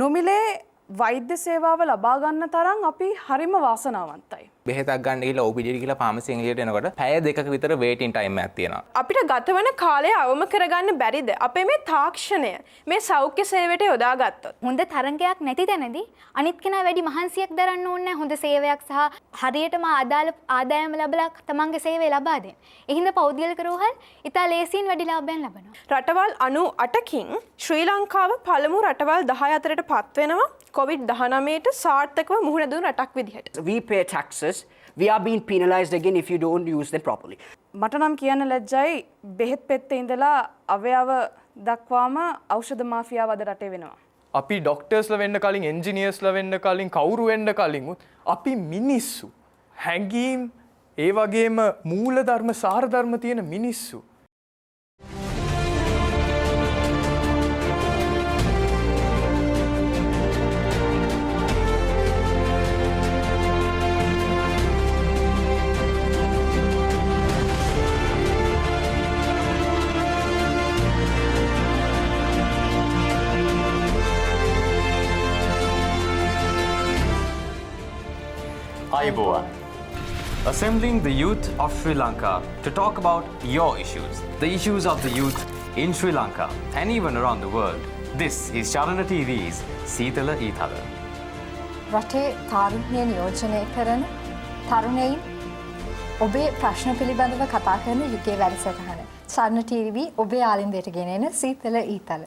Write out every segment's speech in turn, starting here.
නොමිලේ වෛද්‍ය සේවාව ලබා ගන්න තරම් අපි හරිම වාසනාවන්තයි. බෙහෙතක් ගන්න ගිහලා OPD කියලා ෆාමසි එකට එනකොට පැය දෙකක විතර වේටින් ටයිම් එකක් තියෙනවා. අපිට ගත වෙන කාලය අවම කරගන්න බැරිද? අපේ මේ තාක්ෂණය මේ සෞඛ්‍ය සේවයට යොදාගත්තොත්. හොඳ තරංගයක් නැති තැනදී අනිත් කෙනා වැඩි මහන්සියක් දරන්න ඕනේ නැහැ. හොඳ සේවයක් සහ හරියටම අදාළ ආදායම ලැබලා තමන්ගේ සේවය ලබා දෙන්න. ඒ හින්දා පෞද්ගලික රෝහල් ඉතා ලේසියෙන් වැඩි ලාභයන් ලබනවා. රටවල් 98කින් ශ්‍රී ලංකාව පළමු රටවල් 10 අතරට පත් වෙනවා COVID-19ට සාර්ථකව මුහුණ දුන් රටක් විදිහට. We pay taxes. We are being penalized again if you don't use them properly. මට නම් කියන්න ලැජ්ජයි බෙහෙත් පෙත්තේ ඉඳලා අවයව දක්වාම ඖෂධ මාෆියාව අද රටේ වෙනවා. අපි ඩොක්ටර්ස්ලා වෙන්න කලින් එන්ජිනියර්ස්ලා වෙන්න කලින් කවුරු වෙන්න කලින් අපි මිනිස්සු හැංගීම් ඒ වගේම මූලධර්ම සාරධර්ම තියෙන මිනිස්සු. Ayubowan. Assembling the youth of Sri Lanka to talk about your issues, the issues of the youth in Sri Lanka and even around the world. This is Charana TV's Seethala Eethala. රටේ තාරුණ්‍ය නියෝජනය කරන තරුණයින් ඔබේ ප්‍රශ්න පිළිබඳව කතා කරන යුගයේ වැඩසටහන. චරණ TV ඔබේ ආලින්දයට ගෙනෙන සීතල ඊතල.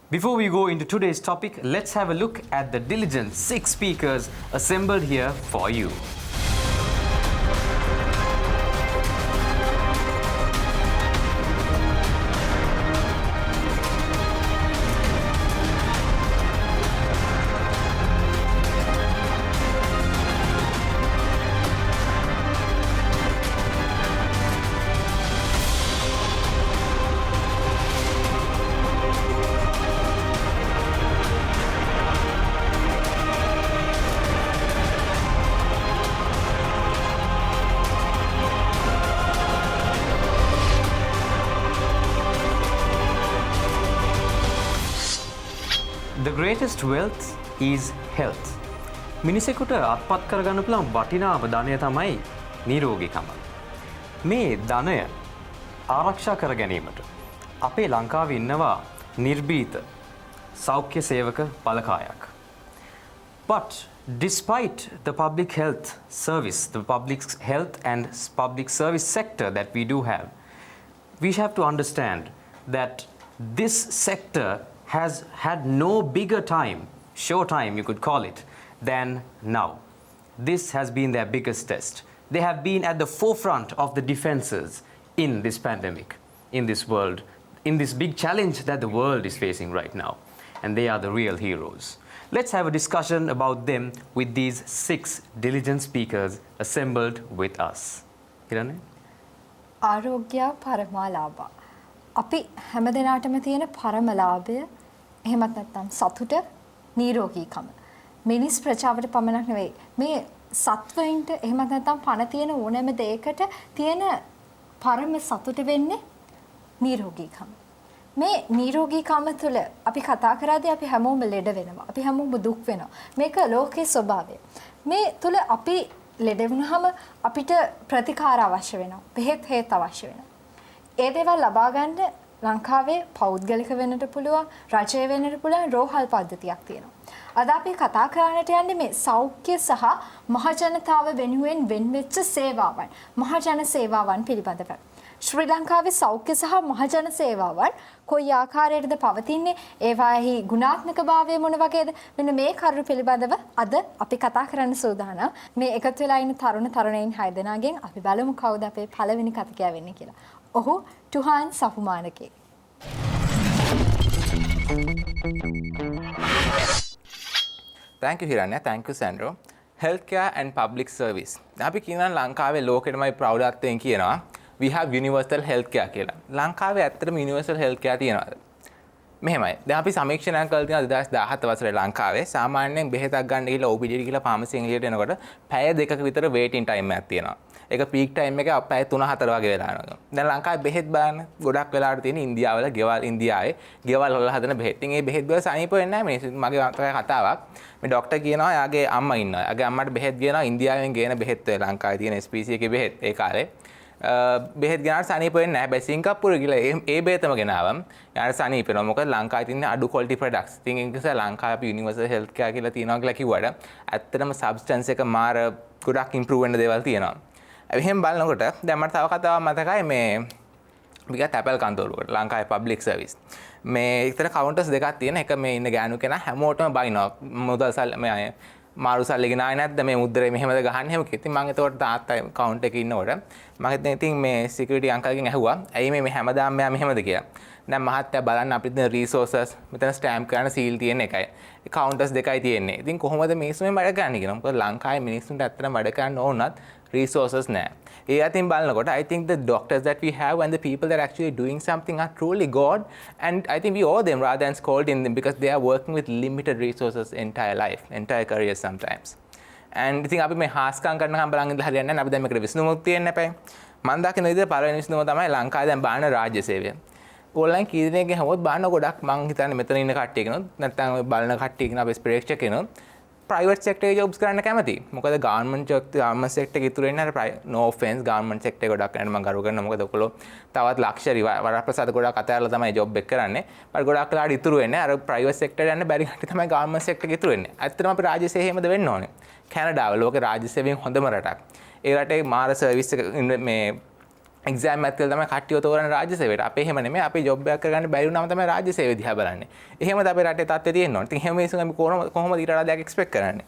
Before we go into today's topic, let's have a look at the diligent 6 speakers assembled here for you. The greatest wealth is health. මිනිසෙකුට අත්පත් කරගන්න පුළුවන් වටිනාම ධනය තමයි නිරෝගීකම. මේ ධනය ආරක්ෂා කර ගැනීමට අපේ ලංකාවේ ඉන්නවා නිර්භීත සෞඛ්‍ය සේවක බලකායක්. But despite the public health service, the public health and public service sector that we do have, we have to understand that this sector has had no bigger time, show time you could call it, than now. This has been their biggest test. They have been at the forefront of the defenses in this pandemic, in this world, in this big challenge that the world is facing right now. And they are the real heroes. Let's have a discussion about them with these 6 diligent speakers assembled with us. Hirane? ආරෝග්‍ය පරමාලාභ. අපි හැමදෙනාටම තියෙන පරම ලාභය එහෙමත් නැත්නම් සතුට නිරෝගීකම. මිනිස් ප්‍රජාවට පමණක් නෙවෙයි මේ සත්වයින්ට එහෙමත් නැත්නම් පණ තියෙන ඕනෑම දෙයකට තියෙන පරම සතුට වෙන්නේ නිරෝගීකම. මේ නිරෝගීකම තුළ අපි කතා කරාදී අපි හැමෝම ලෙඩ වෙනවා. අපි හැමෝම දුක් වෙනවා. මේක ලෝකයේ ස්වභාවය. මේ තුළ අපි ලෙඩ වුණාම අපිට ප්‍රතිකාර අවශ්‍ය වෙනවා. බෙහෙත් හේත් අවශ්‍ය වෙනවා. ඒ දේවල් ලබා ගන්න ලංකාවේ පෞද්ගලික වෙන්නට පුළුවන්, රජය වෙන්නට පුළුවන් රෝහල් පද්ධතියක් තියෙනවා. අද අපි කතා කරන්නට යන්නේ මේ සෞඛ්‍ය සහ මහජනතාව වෙනුවෙන් වෙන්වෙච්ච සේවාවන්, මහජන සේවාවන් පිළිබඳව. ශ්‍රී ලංකාවේ සෞඛ්‍ය සහ මහජන සේවාවන් කොයි ආකාරයකටද පවතින්නේ? ඒවාෙහි ගුණාත්මකභාවය මොන වගේද? මෙන්න මේ කරුණු පිළිබඳව අද අපි කතා කරන්න සූදානම්. මේ එකතු වෙලා ඉන්න තරුණ තරුණයින් 6 දෙනාගෙන් අපි බලමු කවුද අපේ පළවෙනි කතිකයා වෙන්නේ කියලා. ඔහු ටුහාන් සපුමානකේ. Thank you Hiranya, thank you Sandro. Healthcare and public service. අපි කියනවා ලංකාවේ ලෝකෙටමයි ප්‍රෞಢත්වයෙන් කියනවා we have universal healthcare කියලා. ලංකාවේ ඇත්තටම universal healthcare තියෙනවද? මෙහෙමයි. දැන් අපි සමීක්ෂණයක් කරලා තියෙනවා 2017 වසරේ ලංකාවේ සාමාන්‍යයෙන් බෙහෙතක් ගන්න ගිහලා OPD කියලා ෆාමසි එකට එනකොට පැය දෙකක විතර waiting time එකක් තියෙනවා. ඒක පීක් ටයිම් එක පැය 3-4 වගේ වෙලා යනවා. දැන් ලංකාවේ බෙහෙත් බලන්න ගොඩක් වෙලාවට තියෙන ඉන්දියාවල ගෙවල් ඉන්දියාවේ ගෙවල් වල හදන බෙහෙත්. ඉතින් මේ බෙහෙත් වල සනීප වෙන්නේ නැහැ මිනිස්සු. මගේ අතේ කතාවක්. මේ ડોක්ටර් කියනවා යාගේ අම්මා ඉන්නවා. යාගේ අම්මට බෙහෙත් ගෙනවා ඉන්දියාවෙන් ගේන බෙහෙත් ඔය ලංකාවේ තියෙන SPC එකේ බෙහෙත් ඒ කාලේ. බෙහෙත් ගෙනාට සනීප වෙන්නේ නැහැ. හැබැයි සිංගප්පූරුවේ ගිහලා ඒ බෙහෙතම ගෙනාවම යාට සනීප වෙනවා. මොකද ලංකාවේ තියෙන අඩු ක්වොලිටි ප්‍රොඩක්ට්ස්. ඉතින් ඒක නිසා ලංකාවේ අපි යුනිවර්සල් හෙල්ත් කෙයාර් කියලා තියනවා කියලා කිව්වට ඇත්තටම සබ්ස්ටන්ස් එක මාර ගොඩක් ඉම්ප්‍රූව් වෙන්න දේවල් තියෙනවා. එහෙනම් බලනකොට දැන් මට තව කතාවක් මතකයි මේ අපි ගත්ත ඇපල් කන්තෝරුවකට ලංකාවේ පබ්ලික් සර්විස්. මේ ඉතන කවුන්ටර්ස් දෙකක් තියෙන. එක මේ ඉන්න ගෑනු කෙනා හැමෝටම බයිනවා. මුදල් සල්ලි මේ මාරු සල්ලි ගෙනාවේ නැද්ද මේ මුද්‍රේ මෙහෙමද ගහන්නේ එහෙම කිව්වා. ඉතින් මම එතකොට තාත්තා කවුන්ට් එකේ ඉන්නකොට මම ඉතින් මේ සිකියුරිටි අංකල්ගෙන් ඇහුවා ඇයි මේ හැමදාම මෙයා මෙහෙමද කියලා. දැන් මහත්තයා බලන්න අපිට තියෙන රිසෝසස් මෙතන ස්ටෑම්ප් කරන සීල් තියෙන එකයි. ඒ කවුන්ටර්ස් දෙකයි තියෙන්නේ. ඉතින් කොහොමද මිනිස්සුන් වැඩ කරන්නේ කියලා. මොකද ලංකාවේ මිනිස්සුන්ට ඇත්තටම වැඩ කරන්න ඕනත් resources නැහැ. ඒ අතින් බලනකොට I think the doctors that we have and the people that are actually doing something are truly God, and I think we owe them rather than scolding them because they are working with limited resources entire life, entire career sometimes. And I think අපි මේ හාස්කම් කරනකම් බලන් ඉඳලා හරියන්නේ නැහැ. අපි දැන් මේකට විසඳුමක් තියෙන්න එපා. මම දකින විදිහට පළවෙනි විසඳුම තමයි ලංකාවේ දැන් බාන රාජ්‍ය සේවය. ඕන්ලයින් කී දෙනෙක්ගේ හැමෝත් බාන ගොඩක් මං හිතන්නේ මෙතන ඉන්න කට්ටිය කෙනොත් නැත්නම් ඔය බලන කට්ටිය කෙනා අපේ ප්‍රේක්ෂක කෙනොත් private sector jobs කරන්න කැමති. මොකද government sector එක ඉතුරු වෙන්නේ අර no offense government sector ගොඩක් කරන්න මම ගරු කරනවා. මොකද ඔයගොල්ලෝ තවත් ලක්ෂරි වරප්‍රසාද ගොඩක් අතහැරලා තමයි job එක කරන්නේ. but ගොඩක් වෙලාවට ඉතුරු වෙන්නේ අර private sector යන්න බැරි කට්ටිය තමයි government sector එක ඉතුරු වෙන්නේ. ඇත්තටම අපි රාජ්‍ය සේවයෙන්ද වෙන්න ඕනේ. කැනඩාව ලෝකේ රාජ්‍ය සේවයෙන් හොඳම රටක්. ඒ රටේ මාර සර්විස් එක මේ එක්සෑම් එකක් තියලා තමයි කට්ටිය තෝරන්නේ රාජ්‍ය සේවයට. අපේ එහෙම නෙමෙයි. අපි ජොබ් එකක් කරගන්න බැරි වුණාම තමයි රාජ්‍ය සේවය දිහා බලන්නේ. එහෙමද අපේ රටේ තත්ත්වය තියෙන්නේ. ඉතින් එහෙම මිනිස්සුන් අපි කොහොමද ඊට වඩා දෙයක් එක්ස්පෙක්ට් කරන්නේ?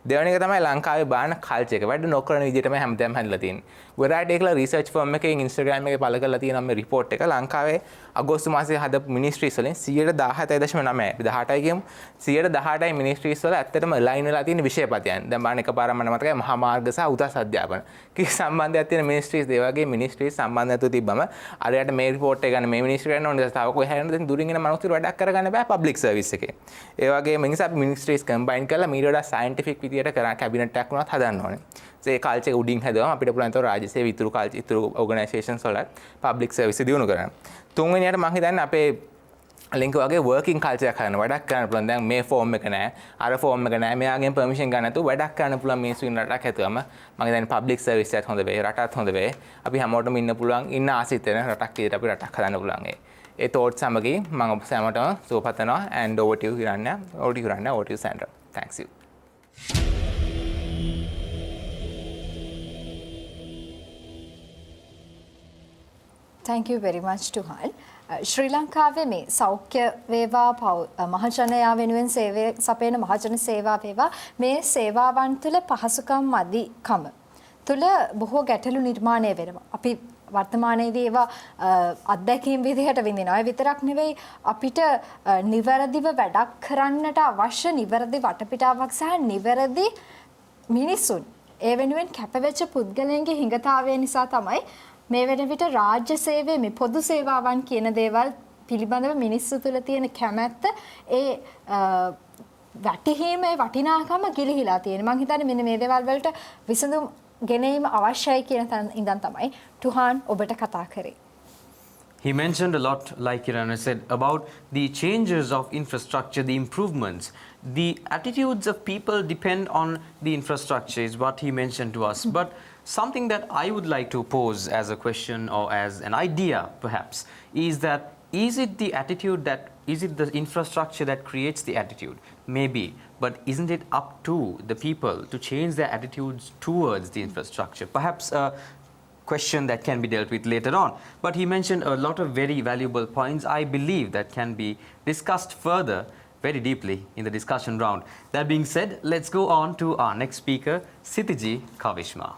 දෙවෙනි එක තමයි ලංකාවේ බාන කල්චර් එක. වැඩ නොකරන විදිහටම හැමදාම හැදලා තියෙන්නේ. වෙරයිටි එකලා රිසර්ච් ෆර්ම් එකකින් Instagram එකේ පළ කරලා තියෙන මේ report එක ලංකාවේ අගෝස්තු මාසයේ හදපු මිනිස්ට්‍රීස් වලින් 17.9 18යි කියමු 18යි මිනිස්ට්‍රීස් වල ඇත්තටම අලයින් වෙලා තියෙන විෂයපතයන්. දැන් බලන්න එකපාරම මම මතකයි මහා මාර්ග සහ උසස් අධ්‍යාපන. කී සම්බන්ධයක් තියෙන මිනිස්ට්‍රීස් ඒ වගේ මිනිස්ට්‍රීස් සම්බන්ධ නැතුව තිබ්බම අරයට මේ report එක ගන්න මේ මිනිස්ට්‍රී ගන්න ඕනේ. තව කොහේ හැරෙන්නද දැන් දුරින් එන මිනිස්සුන්ට වැඩක් කරගන්න බෑ පබ්ලික් සර්විස් එකේ. ඒ වගේම නිසා අපි මිනිස්ට්‍රීස් කම්බයින් කරලා මීට වඩා සයන්ටිෆික් විදියට කරා කැබිනට් එකක් වුණත් හදන්න ඕනේ. ඒ කල්චර් එක උඩින් හැදුවම අපිට පුළුවන් තව රාජ්‍ය සේවය ඉතුරු ඕගනයිසේෂන්ස් වල පබ්ලික් සර්විස් දියුණු කරන්න. තුන්වෙනියට මම හිතන්නේ අපේ ලින්ක් වගේ වර්කින් කල්චර් එකක් හදන්න වැඩක් කරන්න පුළුවන්. දැන් මේ ෆෝම් එක නැහැ, අර ෆෝම් එක නැහැ, මෙයාගෙන් පර්මිෂන් ගන්න නැතුව වැඩක් කරන්න පුළුවන් මිනිස්සු ඉන්න රටක් හැදුවම මම හිතන්නේ පබ්ලික් සර්විස් එකත් හොඳ වෙයි, රටත් හොඳ වෙයි. අපි හැමෝටම ඉන්න පුළුවන්, ඉන්න ආසිත වෙන රටක් විදිහට අපි රටක් හදන්න පුළුවන්. ඒ තෝට් සමගින් මම ඔබ සෑමටම සුවපත් වෙනවා. and over to you Hiranya, over to you Sandra. Thanks you. Thank you very much Tuhal. ශ්‍රී ලංකාවේ මේ සෞඛ්‍ය වේවා මහජනයා වෙනුවෙන් සේවය සපයන මහජන සේවා වේවා මේ සේවාවන් තුළ පහසුකම් මදිකම තුළ බොහෝ ගැටලු නිර්මාණය වෙනවා. අපි වර්තමානයේදී ඒවා අත්දැකීම් විදිහට විඳිනවා. ඒ විතරක් නෙවෙයි අපිට නිවැරදිව වැඩක් කරන්නට අවශ්‍ය නිවැරදි වටපිටාවක් සහ නිවැරදි මිනිසුන් ඒ වෙනුවෙන් කැපවෙච්ච පුද්ගලයන්ගේ හිඟතාවය නිසා තමයි මේ වෙන විට රාජ්‍ය සේවයේ මේ පොදු සේවාවන් කියන දේවල් පිළිබඳව මිනිස්සු තුළ තියෙන කැමැත්ත ඒ වැටහීමේ වටිනාකම ගිලිහිලා තියෙනවා. මම හිතන්නේ මෙන්න මේ දේවල් වලට විසඳුම් ගෙනීම අවශ්‍යයි කියන තැන ඉඳන් තමයි තුහාන් ඔබට කතා කරේ. He mentioned a lot, like Kirana said, about the changes of infrastructure, the improvements. The attitudes of people depend on the infrastructure is what he mentioned to us. But something that I would like to pose as a question or as an idea perhaps is that is it the attitude that is it the infrastructure that creates the attitude? Maybe, but isn't it up to the people to change their attitudes towards the infrastructure? Perhaps a question that can be dealt with later on. But he mentioned a lot of very valuable points I believe that can be discussed further very deeply in the discussion round. That being said, let's go on to our next speaker, Sithiji Kavishma.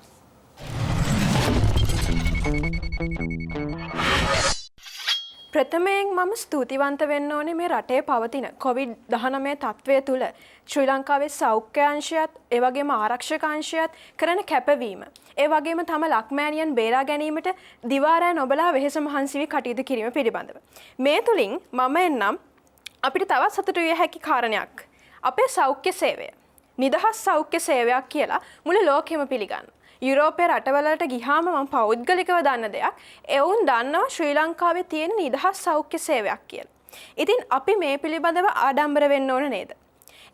ප්‍රථමයෙන් මම ස්තුතිවන්ත වෙන්න ඕනේ මේ රටේ පවතින COVID-19 තත්ත්වය තුළ ශ්‍රී ලංකාවේ සෞඛ්‍ය අංශයත් ඒ වගේම ආරක්ෂක අංශයත් කරන කැපවීම. ඒ වගේම තම ලක්මෑණියන් බේරා ගැනීමට දිවා රෑ නොබලා වෙහෙස මහන්සි වී කටයුතු කිරීම පිළිබඳව. මේ තුලින් මම එන්නම් අපිට තවත් සතුටු විය හැකි කාරණයක්. අපේ සෞඛ්‍ය සේවය නිදහස් සෞඛ්‍ය සේවයක් කියලා මුළු ලෝකෙම පිළිගන්නවා. යුරෝපයේ රටවලට ගිහාම මම පෞද්ගලිකව දන්න දෙයක්. එවුන් දන්නවා ශ්‍රී ලංකාවේ තියෙන නිදහස් සෞඛ්‍ය සේවයක් කියලා. ඉතින් අපි මේ පිළිබඳව ආඩම්බර වෙන්න ඕන නේද?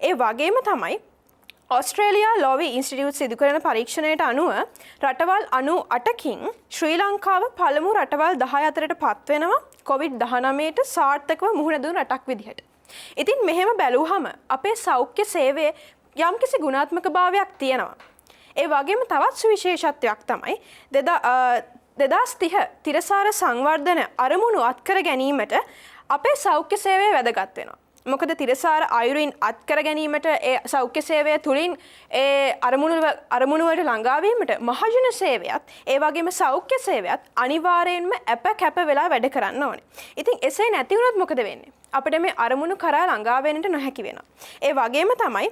ඒ වගේම තමයි ඔස්ට්‍රේලියා ලොවි ඉන්ස්ටිටියුට් සිදු කරන පරීක්ෂණයට අනුව රටවල් 98කින් ශ්‍රී ලංකාව පළමු රටවල් 10 අතරට පත් වෙනවා COVID-19ට සාර්ථකව මුහුණ දුන් රටක් විදිහට. ඉතින් මෙහෙම බැලුවහම අපේ සෞඛ්‍ය සේවයේ යම්කිසි ගුණාත්මක භාවයක් තියෙනවා. ඒ වගේම තවත් සුවිශේෂත්වයක් තමයි 2030 තිරසාර සංවර්ධන අරමුණු අත්කර ගැනීමට අපේ සෞඛ්‍ය සේවය වැදගත් වෙනවා. මොකද තිරසාර අයුරින් අත්කර ගැනීමට ඒ සෞඛ්‍ය සේවය තුළින් ඒ අරමුණු වලට ළඟා වීමට මහජන සේවයත් ඒ වගේම සෞඛ්‍ය සේවයත් අනිවාර්යයෙන්ම කැප වෙලා වැඩ කරන්න ඕනේ. ඉතින් එසේ නැති වුණොත් මොකද වෙන්නේ? අපිට මේ අරමුණු කරා ළඟා වෙන්නට නොහැකි වෙනවා. ඒ වගේම තමයි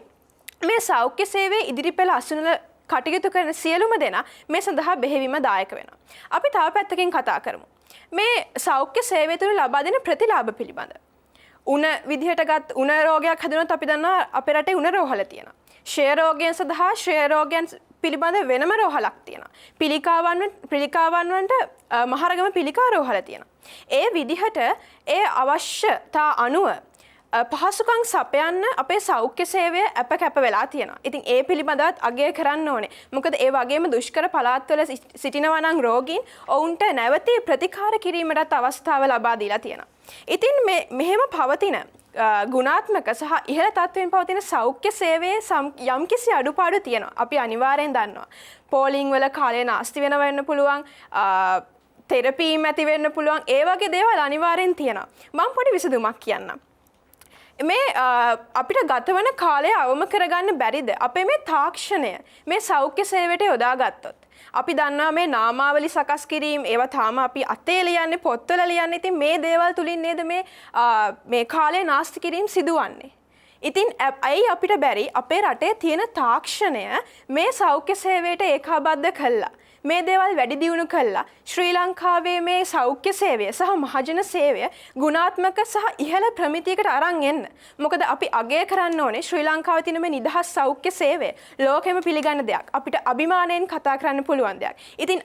මේ සෞඛ්‍ය සේවයේ ඉදිරි පෙළ අසුනල කටයුතු කරන සියලුම දෙනා මේ සඳහා බෙහෙවින්ම දායක වෙනවා. අපි තව පැත්තකින් කතා කරමු. මේ සෞඛ්‍ය සේවය තුළ ලබා දෙන ප්‍රතිලාභ පිළිබඳ. උණ විදිහට ගත් උණ රෝගයක් හැදුනොත් අපි දන්නවා අපේ රටේ උණ රෝහල තියෙනවා. ක්ෂය රෝගයන් සඳහා ක්ෂය රෝගයන් පිළිබඳ වෙනම රෝහලක් තියෙනවා. පිළිකාවන් වලට මහරගම පිළිකා රෝහල තියෙනවා. ඒ විදිහට ඒ අවශ්‍යතා අනුව පහසුකම් සපයන්න අපේ සෞඛ්‍ය සේවය කැප වෙලා තියෙනවා. ඉතින් ඒ පිළිබඳවත් අගය කරන්න ඕනේ. මොකද ඒ වගේම දුෂ්කර පළාත්වල සිටිනවා නම් රෝගීන් ඔවුන්ට නැවතී ප්‍රතිකාර කිරීමටත් අවස්ථාව ලබා දීලා තියෙනවා. ඉතින් මෙහෙම පවතින ගුණාත්මක සහ ඉහළ තත්ත්වයෙන් පවතින සෞඛ්‍ය සේවයේ යම්කිසි අඩුපාඩු තියෙනවා. අපි අනිවාර්යෙන් දන්නවා. පෝලිං වල කාලය නාස්ති වෙන්න පුළුවන්. තෙරපීම් ඇති වෙන්න පුළුවන්. ඒ වගේ දේවල් අනිවාර්යෙන් තියෙනවා. මම පොඩි විසඳුමක් කියන්නම්. මේ අපිට ගතවන කාලය අවම කරගන්න බැරිද? අපේ මේ තාක්ෂණය මේ සෞඛ්‍ය සේවයට යොදාගත්තොත්. අපි දන්නවා මේ නාමාවලි සකස් කිරීම ඒවා තාම අපි අතේ ලියන්නේ පොත්වල ලියන්නේ. ඉතින් මේ දේවල් තුලින් නේද මේ කාලේ නාස්ති කිරීම සිදුවන්නේ. ඉතින් ඇයි අපිට බැරි අපේ රටේ තියෙන තාක්ෂණය මේ සෞඛ්‍ය සේවයට ඒකාබද්ධ කළා. මේ දේවල් වැඩි දියුණු කළා. ශ්‍රී ලංකාවේ මේ සෞඛ්‍ය සේවය සහ මහජන සේවය ගුණාත්මක සහ ඉහළ ප්‍රමිතියකට අරන් එන්න. මොකද අපි අගය කරන්න ඕනේ ශ්‍රී ලංකාවේ තියෙන මේ නිදහස් සෞඛ්‍ය සේවය ලෝකෙම පිළිගන්න දෙයක්. අපිට අභිමාණයෙන් කතා කරන්න පුළුවන් දෙයක්. ඉතින්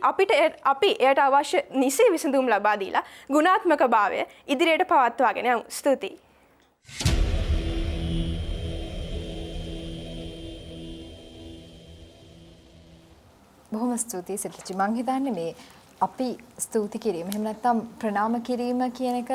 අපි එයට අවශ්‍ය නිසි විසඳුම් ලබා දීලා ගුණාත්මකභාවය ඉදිරියට පවත්වාගෙන යමු. ස්තුතියි. බොහොම ස්තුතියි සිතච්චි. මං හිතන්නේ මේ අපි ස්තුති කිරීම එහෙම නැත්නම් ප්‍රණාම කිරීම කියන එක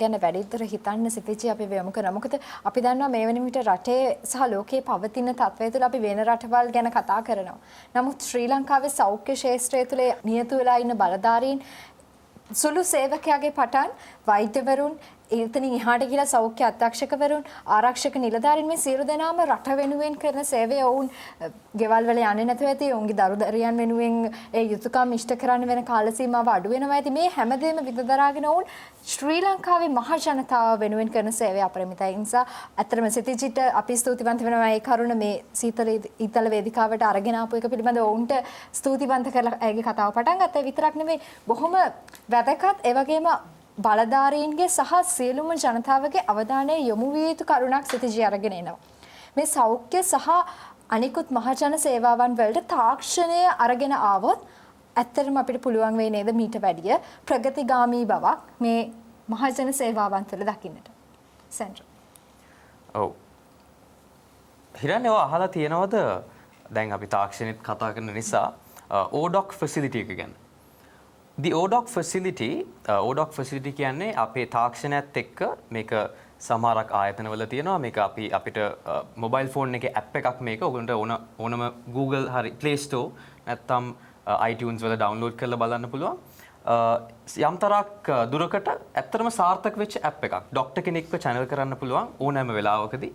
ගැන වැඩිදුර හිතන්න සිතච්චි අපි යොමු කරනවා. මොකද අපි දන්නවා මේ වෙන විට රටේ සහ ලෝකයේ පවතින තත්ත්වය තුළ අපි වෙන රටවල් ගැන කතා කරනවා. නමුත් ශ්‍රී ලංකාවේ සෞඛ්‍ය ක්ෂේත්‍රය තුළ නියතු වෙලා ඉන්න බලධාරීන් සුළු සේවකයාගේ පටන් වෛද්‍යවරුන් එතනින් එහාට ගිහලා සෞඛ්‍ය අධ්‍යක්ෂකවරුන් ආරක්ෂක නිලධාරීන් මේ සියලු දෙනාම රට වෙනුවෙන් කරන සේවය ඔවුන් ගෙවල් වල යන්නේ නැතුව ඇති ඔවුන්ගේ දරුදරියන් වෙනුවෙන් ඒ යුතුයකම් ඉෂ්ට කරන්න වෙන කාල සීමාව අඩු වෙනවා ඇති මේ හැමදේම විදදරාගෙන ඔවුන් ශ්‍රී ලංකාවේ මහ ජනතාව වෙනුවෙන් කරන සේවය අපරිමිතයි. ඒ නිසා අත්‍තරම සිටිජිට අපි ස්තුතිවන්ත වෙනවා ඒ කරුණ මේ සීතල ඊතල වේදිකාවට අරගෙන ආපු එක පිළිබඳව ඔවුන්ට ස්තුතිවන්ත කරලා ඇගේ කතාව පටන් ගත්තා. විතරක් නෙමෙයි බොහොම වැදගත් ඒ වගේම බලධාරීන්ගේ සහ සියලුම ජනතාවගේ අවධානය යොමු විය යුතු කරුණක් සිතජී අරගෙන එනවා. මේ සෞඛ්‍ය සහ අනිකුත් මහජන සේවාවන් වලට තාක්ෂණය අරගෙන ආවොත් ඇත්තටම අපිට පුළුවන් වෙයි නේද මීට වැඩිය ප්‍රගතිගාමී බවක් මේ මහජන සේවාවන් තුළ දකින්නට. සෙන්ටර්. ඔව්. හිරන්නේ ඔය අහලා තියෙනවද දැන් අපි තාක්ෂණෙත් කතා කරන නිසා ODOC facility එක ගැන. The ODOC facility කියන්නේ අපේ තාක්ෂණයත් එක්ක මේක සමහරක් ආයතනවල තියෙනවා. මේක අපිට මොබයිල් ෆෝන් එකේ ඇප් එකක් මේක. ඔයගොල්ලන්ට ඕනම Google හරි Play Store නැත්නම් iTunes වල ඩවුන්ලෝඩ් කරලා බලන්න පුළුවන්. යම්තරක් දුරකට ඇත්තටම සාර්ථක වෙච්ච ඇප් එකක්. ડોක්ටර් කෙනෙක්ව channel කරන්න පුළුවන් ඕනෑම වෙලාවකදී.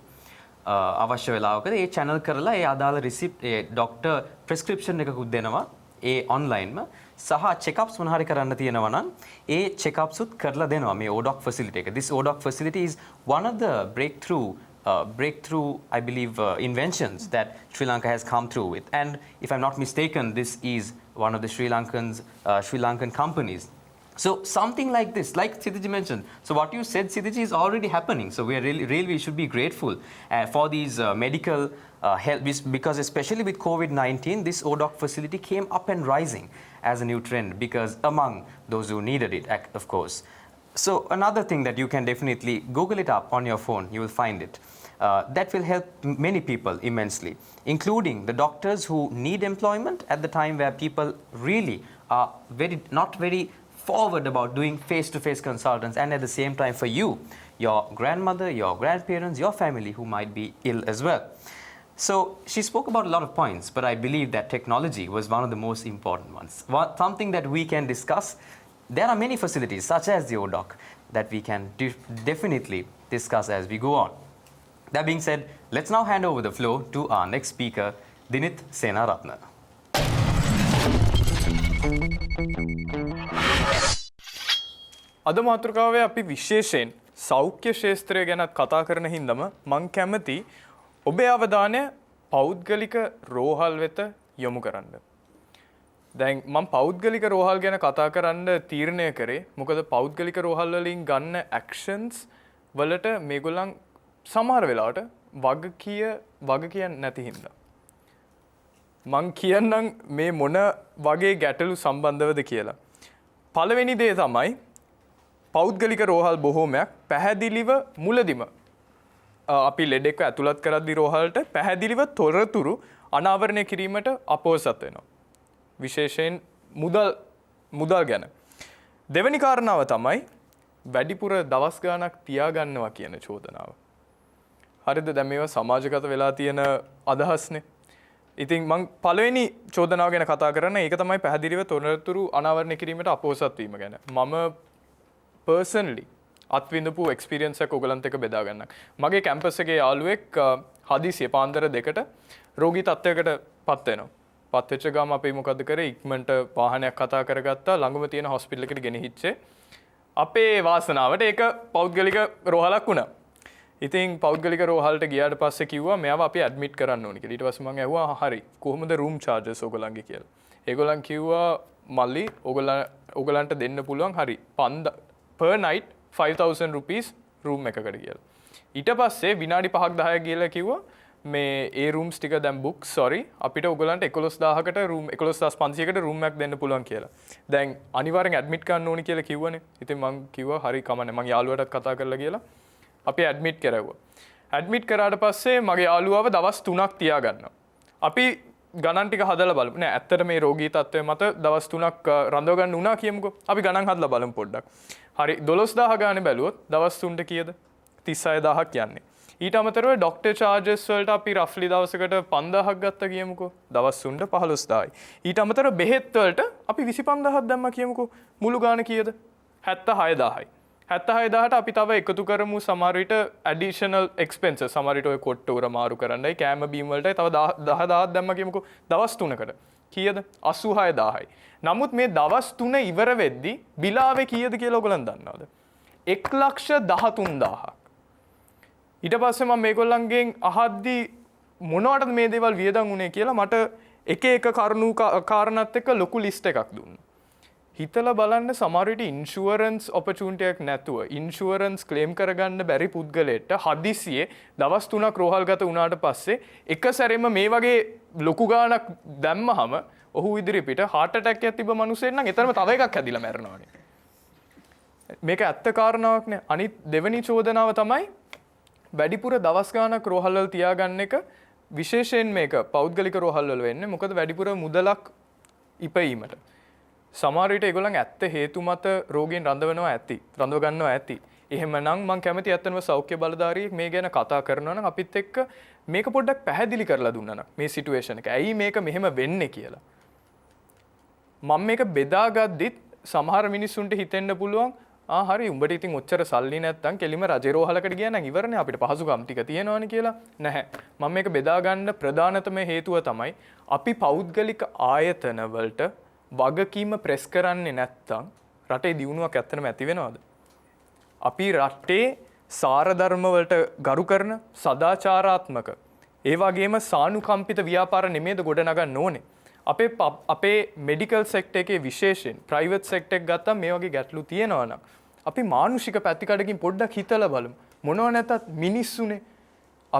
අවශ්‍ය වෙලාවකදී ඒ channel කරලා ඒ අදාළ receipt ඒ ડોක්ටර් prescription එකකුත් දෙනවා. ඒ ඔන්ලයින්ම සහ checkups මොන හරි කරන්න තියෙනවා නම් ඒ checkups උත් කරලා දෙනවා මේ ODOC facility එක. This ODOC facility is one of the breakthrough I believe inventions that Sri Lanka has come through with. And if I'm not mistaken, this is one of the Sri Lankan companies So something like this, like Sidhiji mentioned. So what you said, Sidhiji, is already happening. So we are really we should be grateful for these medical help, because especially with COVID-19, this ODOC facility came up and rising as a new trend, because among those who needed it, of course. So another thing that you can definitely Google it up on your phone, you will find it. That will help many people immensely, including the doctors who need employment at the time where people really are not very forward about doing face-to-face consultants, and at the same time for you, your grandmother, your grandparents, your family who might be ill as well. So she spoke about a lot of points, but I believe that technology was one of the most important ones. Something that we can discuss. There are many facilities such as the ODOC that we can definitely discuss as we go on. That being said, let's now hand over the floor to our next speaker, Dinith Senaratna. අද මාතෘකාවේ අපි විශේෂයෙන් සෞඛ්‍ය ශාස්ත්‍රය ගැන කතා කරන හින්දම මං කැමති ඔබේ අවධානය පෞද්ගලික රෝහල් වෙත යොමු කරන්න. දැන් මම පෞද්ගලික රෝහල් ගැන කතා කරන්න තීරණය කරේ මොකද පෞද්ගලික රෝහල් වලින් ගන්න ඇක්ෂන්ස් වලට මේගොල්ලන් සමහර වෙලාවට වග කියන්නේ නැති හින්දා. මං කියන්නම් මේ මොන වගේ ගැටලු සම්බන්ධවද කියලා. පළවෙනි දේ තමයි පෞද්ගලික රෝහල් බොහෝමයක් පැහැදිලිව මුලදිම අපි ලෙඩෙක්ව ඇතුළත් කරද්දී රෝහලට පැහැදිලිව තොරතුරු අනාවරණය කිරීමට අපොහසත් වෙනවා. විශේෂයෙන් මුදල් ගැන. දෙවෙනි කාරණාව තමයි වැඩිපුර දවස් ගාණක් තියාගන්නවා කියන චෝදනාව. හරිද? දැන් මේවා සමාජගත වෙලා තියෙන අදහස්නේ. ඉතින් මම පළවෙනි චෝදනාව ගැන කතා කරන්න. ඒක තමයි පැහැදිලිව තොරතුරු අනාවරණය කිරීමට අපොහසත් වීම ගැන. මම personally අත්විඳපු experience එක ඔයගලන්ට එක බෙදා ගන්නම්. මගේ කැම්පස් එකේ යාළුවෙක් හදිසියෙ පාන්දර 2ට රෝගී තත්ත්වයකට පත් වෙනවා. පත් වෙච්ච ගම අපි මොකද කරේ? ඉක්මනට වාහනයක් කතා කරගත්තා. ළඟම තියෙන හොස්පිටල් එකට ගෙනහිච්චේ. අපේ වාසනාවට ඒක පෞද්ගලික රෝහලක් වුණා. ඉතින් පෞද්ගලික රෝහලට ගියාට පස්සේ කිව්වා මෙයාව අපි ඇඩ්මිට් කරන්න ඕනේ කියලා. ඊට පස්සේ මම ඇහුවා හරි කොහොමද රූම් චාර්ජස් ඔයගලන්ගේ කියලා. ඒගොල්ලන් කිව්වා මල්ලි ඔයගලන්ට දෙන්න පුළුවන් හරි per night 5000 rupees room එකකට කියලා. ඊට පස්සේ විනාඩි 5ක් 10ක් ගිහලා කිව්වා මේ ඒ rooms ටික දැන් book sorry අපිට ඔයගලන්ට 11000කට room 11500කට room එකක් දෙන්න පුළුවන් කියලා. දැන් අනිවාර්යෙන් ඇඩ්මිට් කරන්න ඕනි කියලා කිව්වනේ. ඉතින් මම කිව්වා හරි කමන්නේ මං යාළුවටත් කතා කරලා කියලා අපි ඇඩ්මිට් කරවුවා. ඇඩ්මිට් කරාට පස්සේ මගේ යාළුවාව දවස් 3ක් තියාගන්නවා. අපි ගණන් ටික හදලා බලමු. නෑ ඇත්තට මේ රෝගී තත්ත්වය මත දවස් 3ක් රඳව ගන්න උනා කියමුකෝ. අපි ගණන් හදලා බලමු පොඩ්ඩක්. හරි 12000 ගානේ බැලුවොත් දවස් 3ට කීයද? 36000ක් යන්නේ. ඊට අමතරව ડોක්ටර් චාර්ජස් වලට අපි රෆ්ලි දවසකට 5000ක් ගත්තා කියමුකෝ. දවස් 3ට 15000යි. ඊට අමතරව බෙහෙත් වලට අපි 25000ක් දැම්මා කියමුකෝ. මුළු ගාන කීයද? 76000යි. 76000ට අපි තව එකතු කරමු සමහර විට ඇඩිෂනල් එක්ස්පෙන්සස් සමහර විට ඔය කොට්ට උර මාරු කරන්නයි කෑම බීම වලටයි තව 10000ක් දැම්මා කියමුකෝ. දවස් 3කට කීයද? 86000යි. නමුත් මේ දවස් 3 ඉවර වෙද්දි බිලාවේ කීයද කියලා ඔයගොල්ලන් දන්නවද? 113000ක්. ඊට පස්සේ මම මේගොල්ලන්ගෙන් අහද්දි මොනවටද මේ දේවල් වියදම් උනේ කියලා මට එක එක කාරණාත් එක්ක ලොකු ලිස්ට් එකක් දුන්නා. හිතලා බලන්න සමහර විට ඉන්ෂුරන්ස් ඔපචුනිටි එකක් නැතුව ඉන්ෂුරන්ස් ක්ලේම් කරගන්න බැරි පුද්ගලයෙක්ට හදිසියේ දවස් 3ක් රෝහල්ගත වුණාට පස්සේ එක සැරේම මේ වගේ ලොකු ගාණක් දැම්මහම ඔහු ඉදිරියට heart attack එකක් තිබ්බ මිනිහෙක් නම් එතරම් තව එකක් හැදිලා මැරෙනවානේ. මේක ඇත්ත කාරණාවක් නේ. අනිත් දෙවෙනි චෝදනාව තමයි වැඩිපුර දවස් ගාණක් රෝහල් වල තියාගන්න එක. විශේෂයෙන් මේක පෞද්ගලික රෝහල් වල වෙන්නේ මොකද වැඩිපුර මුදලක් ඉපීමට. සමහර විට ඒගොල්ලන් ඇත්ත හේතු මත රෝගීන් රඳවනවා ඇති. රඳව ගන්නවා ඇති. එහෙමනම් මම කැමති ඇත්තම සෞඛ්‍ය බලධාරියෙක් මේ ගැන කතා කරනවා නම් අපිත් එක්ක මේක පොඩ්ඩක් පැහැදිලි කරලා දුන්නා නම් මේ සිටුේෂන් එක. ඇයි මේක මෙහෙම වෙන්නේ කියලා. මම මේක බෙදාගද්දිත් සමහර මිනිස්සුන්ට හිතෙන්න පුළුවන් හරි උඹට ඉතින් ඔච්චර සල්ලි නැත්තම් කෙලිම රජ රෝහලකට ගියා නම් ඉවරනේ අපිට පහසුකම් ටික තියෙනවනේ කියලා. නැහැ. මම මේක බෙදා ගන්න ප්‍රධානතම හේතුව තමයි අපි පෞද්ගලික ආයතන වලට වගකීම ප්‍රෙස් කරන්නේ නැත්තම් රටේ දියුණුවක් ඇත්තටම ඇති වෙනවද? අපි රටේ සාරධර්ම වලට ගරු කරන සදාචාරාත්මක ඒ වගේම සානුකම්පිත ව්‍යාපාර නෙමෙයිද ගොඩනගන්න ඕනේ. අපේ මෙඩිකල් සෙක්ටර් එකේ විශේෂයෙන් ප්‍රයිවට් සෙක්ටර් එක ගත්තම මේ වගේ ගැටලු තියෙනවා නම් අපි මානුෂික පැතිකඩකින් පොඩ්ඩක් හිතලා බලමු. මොනවා නැතත් මිනිස්සුනේ.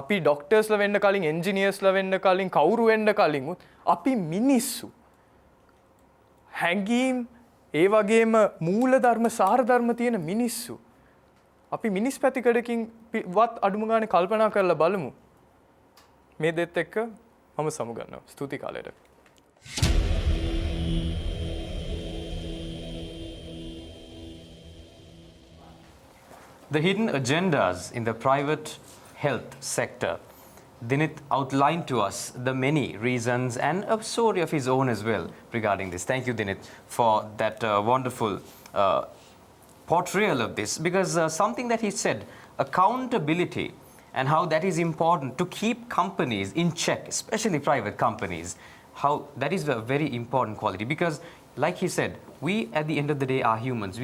අපි ඩොක්ටර්ස්ලා වෙන්න කලින් එන්ජිනියර්ස්ලා වෙන්න කලින් කවුරු වෙන්න කලින් අපි මිනිස්සු. හැඟීම් ඒ වගේම මූලධර්ම සාරධර්ම තියෙන මිනිස්සු. අපි මිනිස් පැතිකඩකින් වත් අඩුම ගානේ කල්පනා කරලා බලමු. මේ දෙත් එක්ක මම සමුගන්නවා. ස්තුති කාලයට. The hidden agendas in the private health sector. Dinit outlined to us the many reasons and a story of his own as well regarding this. Thank you, Dinit, for that wonderful portrayal of this. Because something that he said, accountability, and how that is important to keep companies in check, especially private companies, how that is a very important quality. Because, like he said, we at the end of the day are humans.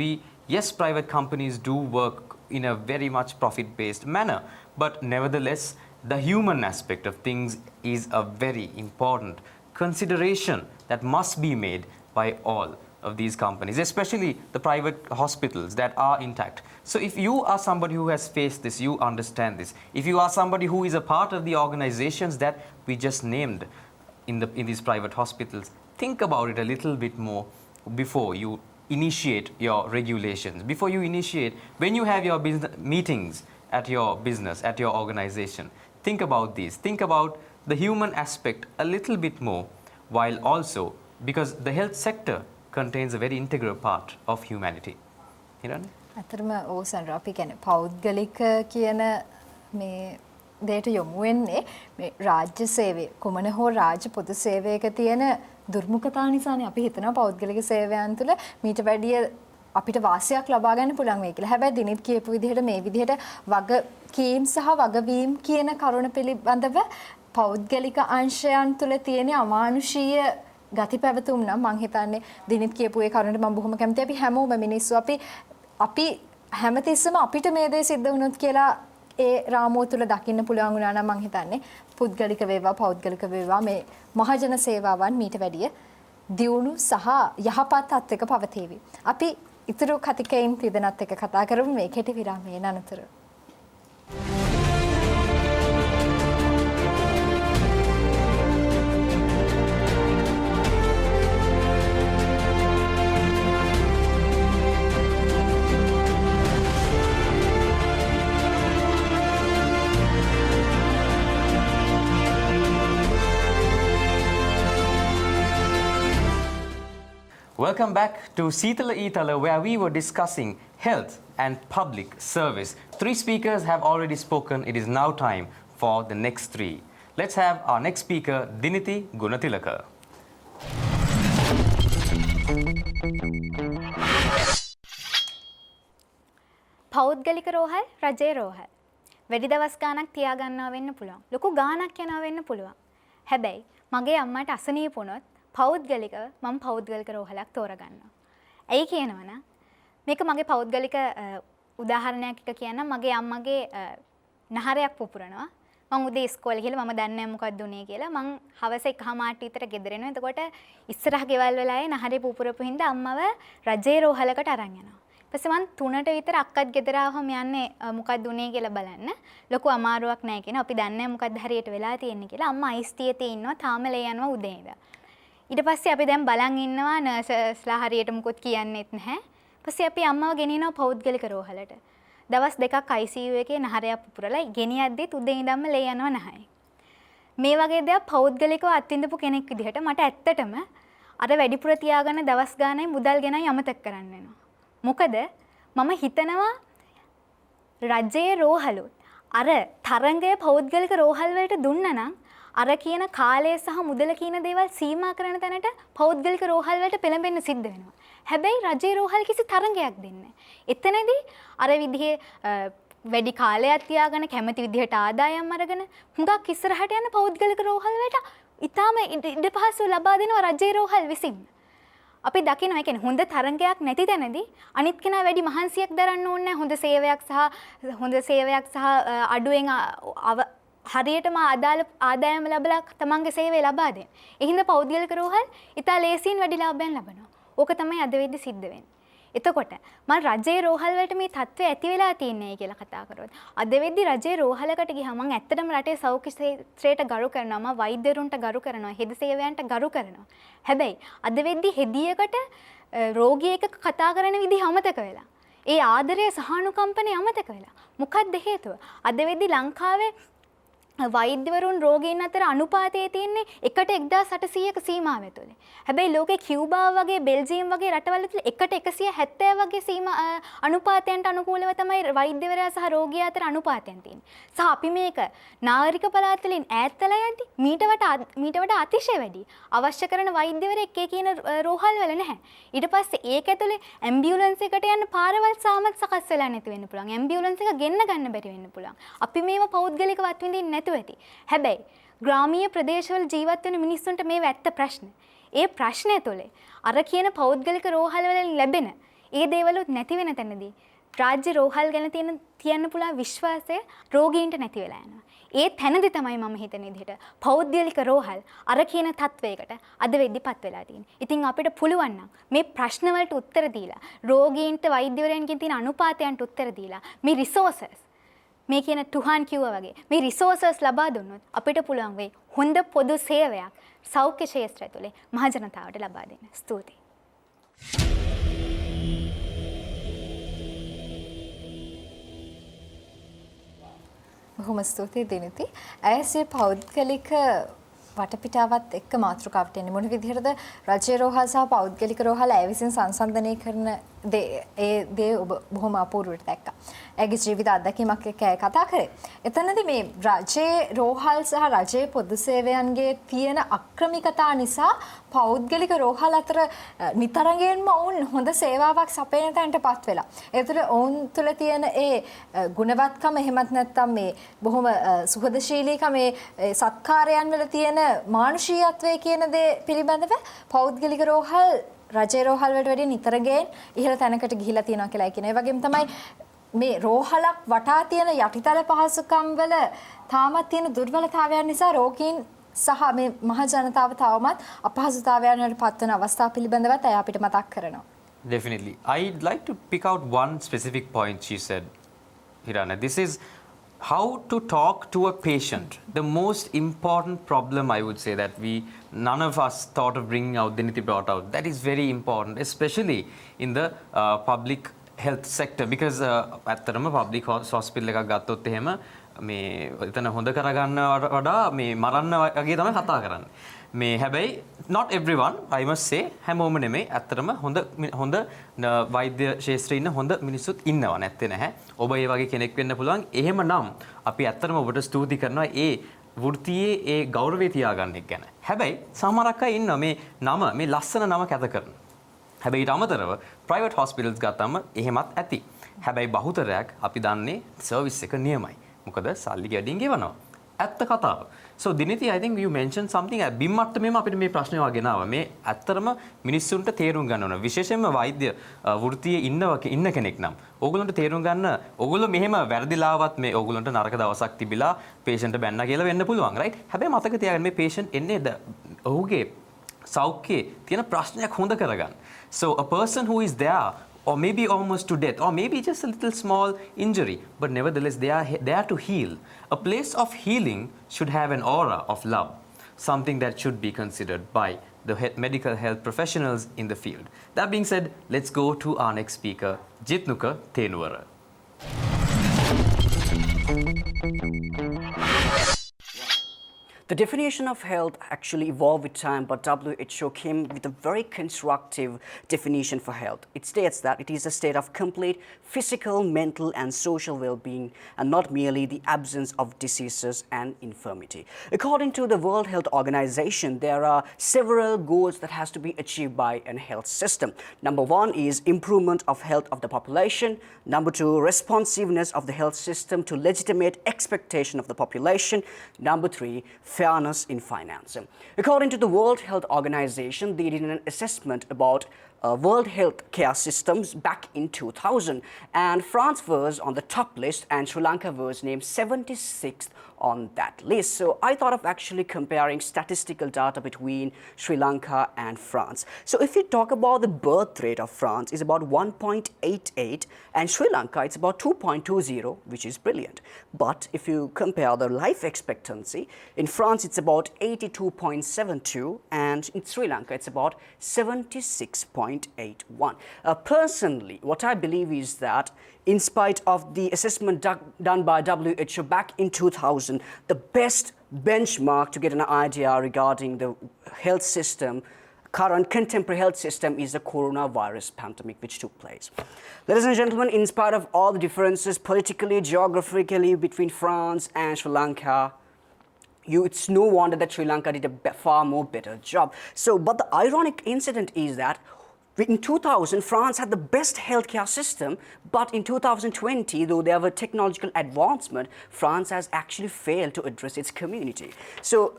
Yes, private companies do work in a very much profit-based manner, but nevertheless, the human aspect of things is a very important consideration that must be made by all of these companies, especially the private hospitals that are intact. So if you are somebody who has faced this, you understand this. If you are somebody who is a part of the organizations that we just named in these private hospitals, think about it a little bit more before you initiate your regulations, before you initiate, when you have your business meetings at your business, at your organization. Think about these. Think about the human aspect a little bit more, while also, because the health sector contains a very integral part of humanity. අතරම ඕසන් අපි කියන්නේ පෞද්ගලික කියන මේ දෙයට යොමු වෙන්නේ මේ රාජ්‍ය සේවය කොමන හෝ රාජ්‍ය පොදු සේවයක තියෙන දුර්මුඛතා නිසානේ අපි හිතනවා පෞද්ගලික සේවයන් තුළ මීට වැඩිය අපිට වාසියක් ලබා ගන්න පුළුවන් වෙයි කියලා. හැබැයි දිනිත් කියපු විදිහට මේ විදිහට වගකීම් සහ වගවීම් කියන කරුණ පිළිබඳව පෞද්ගලික අංශයන් තුළ තියෙන අමානුෂීය ගති පැවතුම් නම් මම හිතන්නේ දිනිත් කියපු ඒ කරුණට මම බොහොම කැමතියි. අපි හැමෝම මිනිස්සු අපි හැමතිස්සෙම අපිට මේ දේ සිද්ධ වුණොත් කියලා ඒ රාමුව තුළ දකින්න පුළුවන් වුණා නම් මම හිතන්නේ පුද්ගලික වේවා පෞද්ගලික වේවා මේ මහජන සේවාවන් මීට වැඩිය දියුණු සහ යහපත් තත්ත්වයක පවතීවි. අපි ඉතුරු කතිකයින් තිදෙනත් එක්ක කතා කරමු මේ කෙටි විරාමයෙන් අනතුරු. Welcome back to Seethala Eethala, where we were discussing health and public service. 3 speakers have already spoken. It is now time for the next 3. Let's have our next speaker, Diniti Gunatilaka. පෞද්ගලික රෝහල් රජයේ රෝහල් වැඩි දවස් ගාණක් තියාගන්නවා වෙන්න පුළුවන්. ලොකු ගාණක් යනවා වෙන්න පුළුවන්. හැබැයි මගේ අම්මට අසනීප වුණොත් පෞද්ගලික මම පෞද්ගලික රෝහලක් තෝරගන්නවා. ඇයි කියනවනම් මේක මගේ පෞද්ගලික උදාහරණයක් එක කියන්නම්. මගේ අම්මගේ නහරයක් පුපුරනවා. මම උදේ ඉස්කෝලේ ගිහලා මම දන්නේ නැහැ මොකක්ද උනේ කියලා. මං හවස 1:00 විතර ගෙදර එනවා. එතකොට ඉස්සරහ ගෙවල් වෙලාවේ නහරේ පුපුරපු හින්දා අම්මව රජේ රෝහලකට අරන් යනවා. ඊපස්සේ මං 3ට විතර අක්කත් ගෙදර ආවම යන්නේ මොකක්ද උනේ කියලා බලන්න. ලොකු අමාරුවක් නැහැ කියන. අපි දන්නේ නැහැ මොකක්ද හරියට වෙලා තියෙන්නේ කියලා. අම්මා අයිස් තියතේ ඉන්නවා. තාම ලේ යනවා උදේ ඉඳලා. ඊට පස්සේ අපි දැන් බලන් ඉන්නවා නර්ස්ලා හරියට මුකුත් කියන්නෙත් නැහැ. ඊපස්සේ අපි අම්මව ගෙනියනවා පෞද්ගලික රෝහලට. දවස් 2ක් ICU එකේ නහරයක් පුපුරලා ගෙනියද්දිත් උදේ ඉඳන්ම ලේ යනවා නැහැ. මේ වගේ දේවල් පෞද්ගලිකව අත්විඳපු කෙනෙක් විදිහට මට ඇත්තටම අර වැඩිපුර තියාගන්න දවස් ගානයි මුදල් ගෙනයි අමතක කරන්න වෙනවා. මොකද මම හිතනවා රජයේ රෝහලුත් අර තරංගය පෞද්ගලික රෝහල් වලට දුන්නා නම් අර කියන කාලය සහ මුදල කියන දේවල් සීමා කරන තැනට පෞද්ගලික රෝහල් වලට පෙළඹෙන්න සිද්ධ වෙනවා. හැබැයි රජයේ රෝහල් කිසි තරංගයක් දෙන්නේ නැහැ. එතනදී අර විදිහේ වැඩි කාලයක් තියාගෙන කැමති විදිහට ආදායම් අරගෙන හුඟක් ඉස්සරහට යන පෞද්ගලික රෝහල් වලට ඊටාම ඉඩපහසු ලබා දෙනවා රජයේ රෝහල් විසින්. අපි දකිනවා කියන්නේ හොඳ තරංගයක් නැති තැනදී අනිත් කෙනා වැඩි මහන්සියක් දරන්න ඕනේ නැහැ. හොඳ සේවයක් සහ අඩුවෙන් හරියටම ආදාළ ආදායම ලැබලා තමන්ගේ සේවය ලබා දෙන්න. ඒ හින්දා පෞද්ගලික රෝහල් ඉතා ලේසියෙන් වැඩි ලාභයන් ලබනවා. ඕක තමයි අද වෙද්දි සිද්ධ වෙන්නේ. එතකොට මම රජයේ රෝහල් වලට මේ තත්ත්වය ඇති වෙලා තියන්නේ කියලා කතා කරොත් අද වෙද්දි රජයේ රෝහලකට ගියාම මම ඇත්තටම රටේ සෞඛ්‍ය ක්ෂේත්‍රයට ගරු කරනවා, මම වෛද්‍යවරුන්ට ගරු කරනවා, හෙද සේවයන්ට ගරු කරනවා. හැබැයි අද වෙද්දි හෙදියකට රෝගියෙක් කතා කරන විදිහ අමතක වෙලා. ඒ ආදරය සහානුකම්පනය අමතක වෙලා. මොකක්ද හේතුව? අද වෙද්දි ලංකාවේ වෛද්‍යවරුන් රෝගීන් අතර අනුපාතය තියෙන්නේ 1:1800ක සීමාව ඇතුලේ. හැබැයි ලෝකේ කියුබා වගේ බෙල්ජියම් වගේ රටවල් තුල 1:170 වගේ සීමා අනුපාතයන්ට අනුකූලව තමයි වෛද්‍යවරයා සහ රෝගියා අතර අනුපාතයන් තියෙන්නේ. සහ අපි මේක නාගරික පළාත් වලින් ඈත් වෙලා යද්දි මීට වඩා අතිශය වැඩි. අවශ්‍ය කරන වෛද්‍යවරයෙක් ඒ කියන රෝහල් වල නැහැ. ඊට පස්සේ ඒක ඇතුලේ ඇම්බියුලන්ස් එකට යන්න පාරවල් සාමත් සකස් වෙලා නැති වෙන්න පුළුවන්. ඇම්බියුලන්ස් එක ගෙන්න ගන්න බැරි වෙන්න පුළුවන්. අපි මේව පෞද්ගලිකවත් විඳින්නේ නැතුව ඇති. හැබැයි ග්‍රාමීය ප්‍රදේශවල ජීවත් වෙන මිනිස්සුන්ට මේ වැත්ත ප්‍රශ්න. ඒ ප්‍රශ්නය තුළ අර කියන පෞද්ගලික රෝහල් වලින් ලැබෙන ඒ දේවලුත් නැති වෙන තැනදී රාජ්‍ය රෝහල් ගැන තියන්න පුළුවන් විශ්වාසය රෝගීන්ට නැති වෙලා යනවා. ඒ තැනදී තමයි මම හිතන විදිහට පෞද්ගලික රෝහල් අර කියන තත්වයකට අද වෙද්දිපත් වෙලා තියෙන්නේ. ඉතින් අපිට පුළුවන් නම් මේ ප්‍රශ්න වලට උත්තර දීලා රෝගීන්ට වෛද්‍යවරයන්ගෙන් තියෙන අනුපාතයන්ට උත්තර දීලා මේ රිසෝසස් මේ කියන තුහන් කිව්වා වගේ මේ රිසෝසස් ලබා දුන්නොත් අපිට පුළුවන් වෙයි හොඳ පොදු සේවයක් සෞඛ්‍ය ක්ෂේත්‍රය තුළ මහ ජනතාවට ලබා දෙන්න. ස්තුතියි. බොහොම ස්තුතියි දිනිති. ඇයසේ පෞද්ගලික වටපිටාවත් එක්ක මාතෘකාවට එන්නේ මොන විදිහටද රජයේ රෝහල් සහ පෞද්ගලික රෝහල් ඇය විසින් සංසන්දනය කරන දේ ඔබ බොහොම අපූර්වවට දැක්කා. ඇගේ ජීවිත අත්දැකීමක් එක්ක ඇය කතා කරේ. එතනදී මේ රජයේ රෝහල් සහ රජයේ පොදු සේවයන්ගේ තියෙන අක්‍රමිකතා නිසා පෞද්ගලික රෝහල් අතර නිතරගෙන්ම ඔවුන් හොඳ සේවාවක් සපයන තැනටපත් වෙලා. ඒ තුළ ඔවුන් තුළ තියෙන ඒ ගුණවත්කම එහෙමත් නැත්නම් මේ බොහොම සුහදශීලීකම මේ සත්කාරයන් වල තියෙන මානුෂීයත්වය කියන දේ පිළිබඳව පෞද්ගලික රෝහල් රජයේ රෝහල් වලට වැඩි නිතරගෙන් ඉහළ තැනකට ගිහිලා තියෙනවා කියලා කියන. ඒ වගේම තමයි මේ රෝහලක් වටා තියෙන යටිතල පහසුකම් වල තාමත් තියෙන දුර්වලතාවයන් නිසා රෝගීන් සහ මේ මහ ජනතාව තවමත් අපහසුතාවයන් වලට පත්වන අවස්ථා පිළිබඳවත් අය අපිට මතක් කරනවා. Definitely. I'd like to pick out one specific point she said, Hirana. This is how to talk to a patient. The most important problem, I would say, that none of us thought of bringing out, Diniti brought out. That is very important, especially in the public health sector, because ඇත්තටම public hospital එකක් ගත්තොත් එහෙම මේ එතන හොඳ කරගන්න වඩා මේ මරන්න වගේ තමයි කතා කරන්නේ. මේ හැබැයි not everyone, I must say, හැමෝම නෙමෙයි ඇත්තටම හොඳ වෛද්‍ය ශාස්ත්‍රයේ ඉන්න හොඳ මිනිස්සුත් ඉන්නවා නැත්තේ නැහැ. ඔබ ඒ වගේ කෙනෙක් වෙන්න පුළුවන්. එහෙමනම් අපි ඇත්තටම ඔබට ස්තුති කරනවා ඒ වෘත්තියේ ඒ ගෞරවය තියාගන්න එක ගැන. හැබැයි සමහරක් අය ඉන්නවා මේ නම මේ ලස්සන නම කැත කරන. හැබැයි ඊට අමතරව private hospitals ගත්තම එහෙමත් ඇති. හැබැයි බහුතරයක් අපි දන්නේ සර්විස් එක නියමයි. මොකද සල්ලි ගැඩින් ගෙවනවා. ඇත්ත කතාව. So Diniti, I think you mentioned something බිම්මට්ටමේම අපිට මේ ප්‍රශ්නේ වගේ නාවා. මේ ඇත්තටම මිනිස්සුන්ට තේරුම් ගන්න ඕන. විශේෂයෙන්ම වෛද්‍ය වෘත්තියේ ඉන්න කෙනෙක් නම් ඕගොල්ලන්ට තේරුම් ගන්න ඕගොල්ලෝ මෙහෙම වැරදිලාවත් මේ ඕගොල්ලන්ට නරක දවසක් තිබිලා patient බැන්න කියලා වෙන්න පුළුවන්, right? හැබැයි මතක තියාගන්න මේ patient එන්නේ ඔහුගේ සෞඛ්‍යයේ තියෙන ප්‍රශ්නයක් හොඳ කරගන්න. So a person who is there or maybe almost to death, or maybe just a little small injury, but nevertheless they are there to heal. A place of healing should have an aura of love, something that should be considered by the medical health professionals in the field. That being said, let's go to our next speaker, Jitnuka Tenuwara. The definition of health actually evolved with time, but WHO came with a very constructive definition for health. It states that it is a state of complete physical, mental, and social well-being, and not merely the absence of diseases and infirmity. According to the World Health Organization, there are several goals that has to be achieved by a health system. Number one is improvement of health of the population. Number two, responsiveness of the health system to legitimate expectation of the population. Number three, fairness in finance. According to the World Health Organization, they did an assessment about World Health Care Systems back in 2000. And France was on the top list and Sri Lanka was named 76th on that list. So I thought of actually comparing statistical data between Sri Lanka and France. So if you talk about the birth rate of France is about 1.88 and Sri Lanka it's about 2.20, which is brilliant. But if you compare the life expectancy, in France it's about 82.72 and in Sri Lanka it's about 76.81. Personally, what I believe is that in spite of the assessment done by WHO back in 2000, the best benchmark to get an idea regarding the health system, current contemporary health system, is the coronavirus pandemic which took place. Ladies and gentlemen, in spite of all the differences politically, geographically between France and Sri Lanka, it's no wonder that Sri Lanka did a far more better job. So, but the ironic incident is that in 2000, France had the best healthcare system, but in 2020, though there were technological advancement, France has actually failed to address its community. So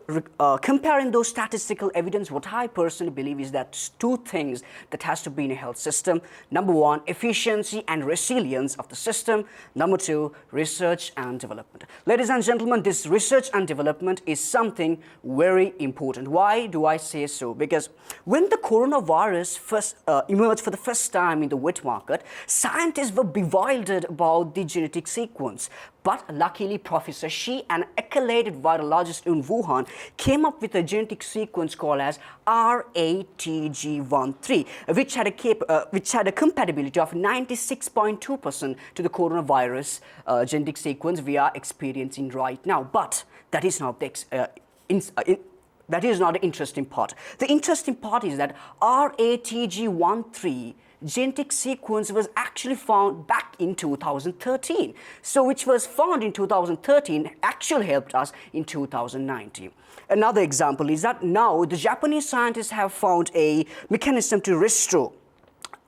comparing those statistical evidence, what I personally believe is that two things that has to be in a health system. Number one, efficiency and resilience of the system. Number two, research and development. Ladies and gentlemen, this research and development is something very important. Why do I say so? Because when the coronavirus first emerged for the first time in the wet market, scientists were bewildered about the genetic sequence. But luckily, Professor Shi, an acclaimed virologist in Wuhan, came up with a genetic sequence called as RATG13, which had a compatibility of 96.2% to the coronavirus genetic sequence we are experiencing right now. But that is not the that is not the interesting part. The interesting part is that RATG13 genetic sequence was actually found back in 2013. So which was found in 2013 actually helped us in 2019. Another example is that now the Japanese scientists have found a mechanism to restore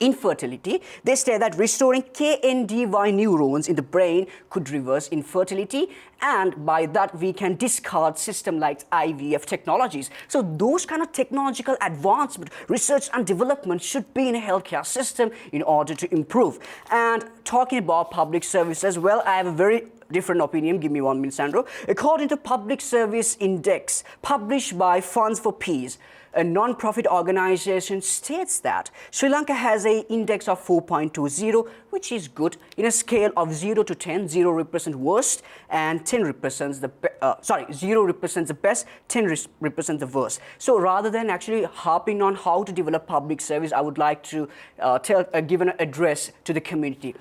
infertility. They say that restoring KNDY neurons in the brain could reverse infertility, and by that we can discard systems like IVF technologies. So those kind of technological advancement, research and development should be in a healthcare system in order to improve. And talking about public service as well, I have a very different opinion. Give me 1 minute, Sandro. According to Public Service Index published by Funds for Peace, a non-profit organization, states that Sri Lanka has an index of 4.20, which is good. In a scale of 0 to 10, 0 represents worst and 10 represents the 0 represents the best, 10 represents the worst. So rather than actually harping on how to develop public service, I would like to give an address to the community.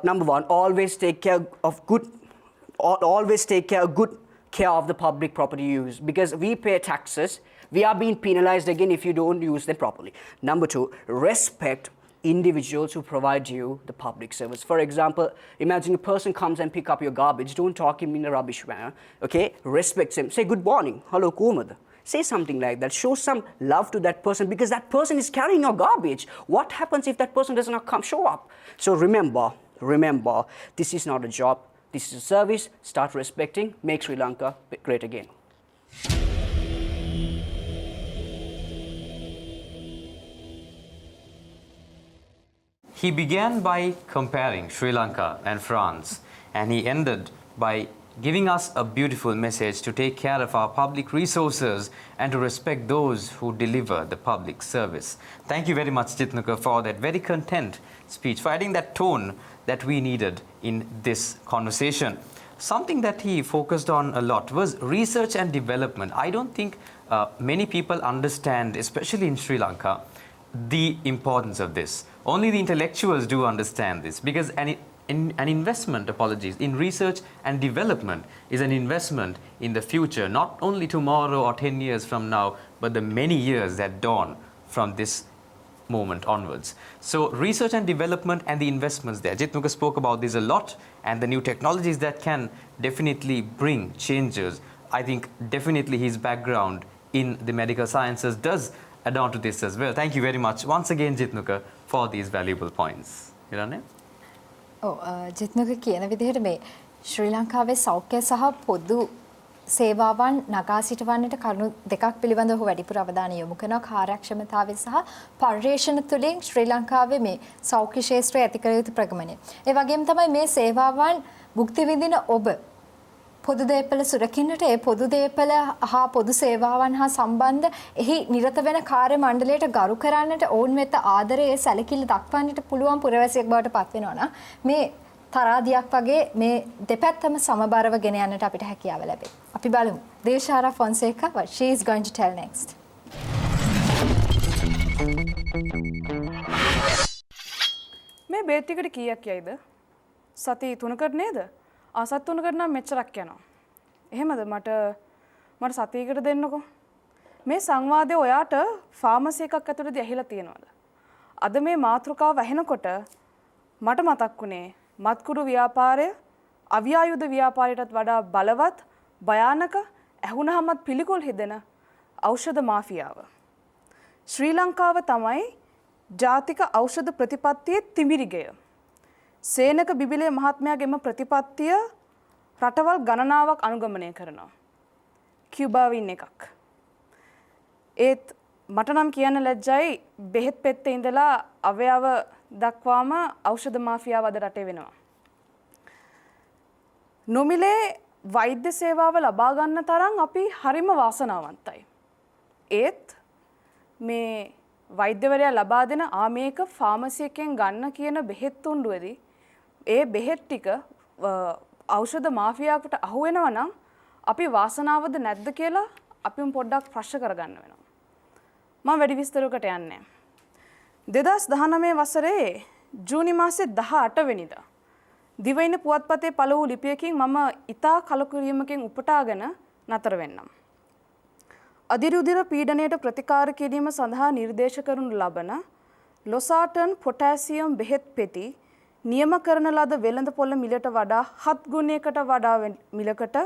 Number one, always take care of good care of the public property use, because we pay taxes. We are being penalized again if you don't use them properly. Number two, respect individuals who provide you the public service. For example, imagine a person comes and pick up your garbage. Don't talk him in a rubbish manner. Okay, respect him. Say good morning. Hello, Kumad. Say something like that. Show some love to that person, because that person is carrying your garbage. What happens if that person does not show up? So remember, this is not a job. This is a service. Start respecting. Make Sri Lanka great again. He began by comparing Sri Lanka and France, and he ended by giving us a beautiful message to take care of our public resources and to respect those who deliver the public service. Thank you very much, Jitnuka, for that very content speech, for adding that tone that we needed in this conversation. Something that he focused on a lot was research and development. I don't think many people understand, especially in Sri Lanka, the importance of this. Only the intellectuals do understand this, because an investment, in research and development is an investment in the future, not only tomorrow or 10 years from now, but the many years that dawn from this moment onwards. So research and development and the investments there. Jitnuka spoke about this a lot, and the new technologies that can definitely bring changes. I think definitely his background in the medical sciences does add on to this as well. Thank you very much once again, Jitnuka, for these valuable points. Hirane? ජිත්නුක කියන විදිහට මේ ශ්‍රී ලංකාවේ සෞඛ්‍ය සහ පොදු සේවාවන් නගා සිටවන්නට කරුණු දෙකක් පිළිබඳව ඔහු වැඩිපුර අවධානය යොමු කරනවා. කාර්යක්ෂමතාවය සහ පර්යේෂණ තුළින් ශ්‍රී ලංකාවේ මේ සෞඛ්‍ය ක්ෂේත්‍රයේ ඇති කළ යුතු ප්‍රගමනය. ඒ වගේම තමයි මේ සේවාවන් භුක්ති විඳින ඔබ පොදු දේපල සුරකින්නට ඒ පොදු දේපල හා පොදු සේවාවන් හා සම්බන්ධ එහි නිරත වෙන කාර්ය මණ්ඩලයට ගරු කරන්නට ඔවුන් වෙත ආදරයේ සැලකිලි දක්වන්නට පුළුවන් පුරවැසියෙක් බවට පත් වෙනවා නම් මේ තරාදියක් වගේ මේ දෙපැත්තම සමබරව ගෙන යන්නට අපිට හැකියාව ලැබේ. අපි බලමු. දේශාරා Fonseka what she is going to tell next. මේ බේත් ටිකට කීයක් යයිද? සති 3කට නේද? ආසත් 3කට නම් මෙච්චරක් යනවා. එහෙමද? මට සතියකට දෙන්නකෝ. මේ සංවාදය ඔයාට ෆාමසි එකක් ඇතුළතදී ඇහිලා තියෙනවද? අද මේ මාතෘකාව ඇහෙනකොට මට මතක් වුණේ මත්කුඩු ව්‍යාපාරය අවියායුධ ව්‍යාපාරයටත් වඩා බලවත් භයානක ඇහුනහමත් පිළිකුල් හිදෙන ඖෂධ මාෆියාව. ශ්‍රී ලංකාව තමයි ජාතික ඖෂධ ප්‍රතිපත්තියේ තිමිරිගය. සේනක බිබිලේ මහත්මයාගේම ප්‍රතිපත්තිය රටවල් ගණනාවක් අනුගමනය කරනවා. කියුබාවින් එකක්. ඒත් මට නම් කියන්න ලැජ්ජයි බෙහෙත් පෙත්තේ ඉඳලා අවයව දක්වාම ඖෂධ මාෆියාව අද රටේ වෙනවා. නොමිලේ වෛද්‍ය සේවාව ලබා ගන්න තරම් අපි හරිම වාසනාවන්තයි. ඒත් මේ වෛද්‍යවරයා ලබා දෙන මේක ෆාමසි එකෙන් ගන්න කියන බෙහෙත් තුණ්ඩුවේදී ඒ බෙහෙත් ටික ඖෂධ මාෆියාවකට අහු වෙනවා නම් අපි වාසනාවද නැද්ද කියලා අපිම පොඩ්ඩක් ප්‍රශ්න කරගන්න වෙනවා. මම වැඩි විස්තරයකට යන්නේ 2019 වසරේ ජූනි මාසේ 18 වෙනිදා දිවයින පුවත්පතේ පළ වූ ලිපියකින් මම ඉතා කලකිරීමකින් උපුටාගෙන නතර වෙන්නම්. අදිරුධිර පීඩනයට ප්‍රතිකාර කිරීම සඳහා නිර්දේශ කරනු ලබන ලොසාටන් පොටෑසියම් බෙහෙත් පෙති නියම කරන ලද වෙළඳ පොළ මිලට වඩා 7 ගුණයකට වඩා මිලකට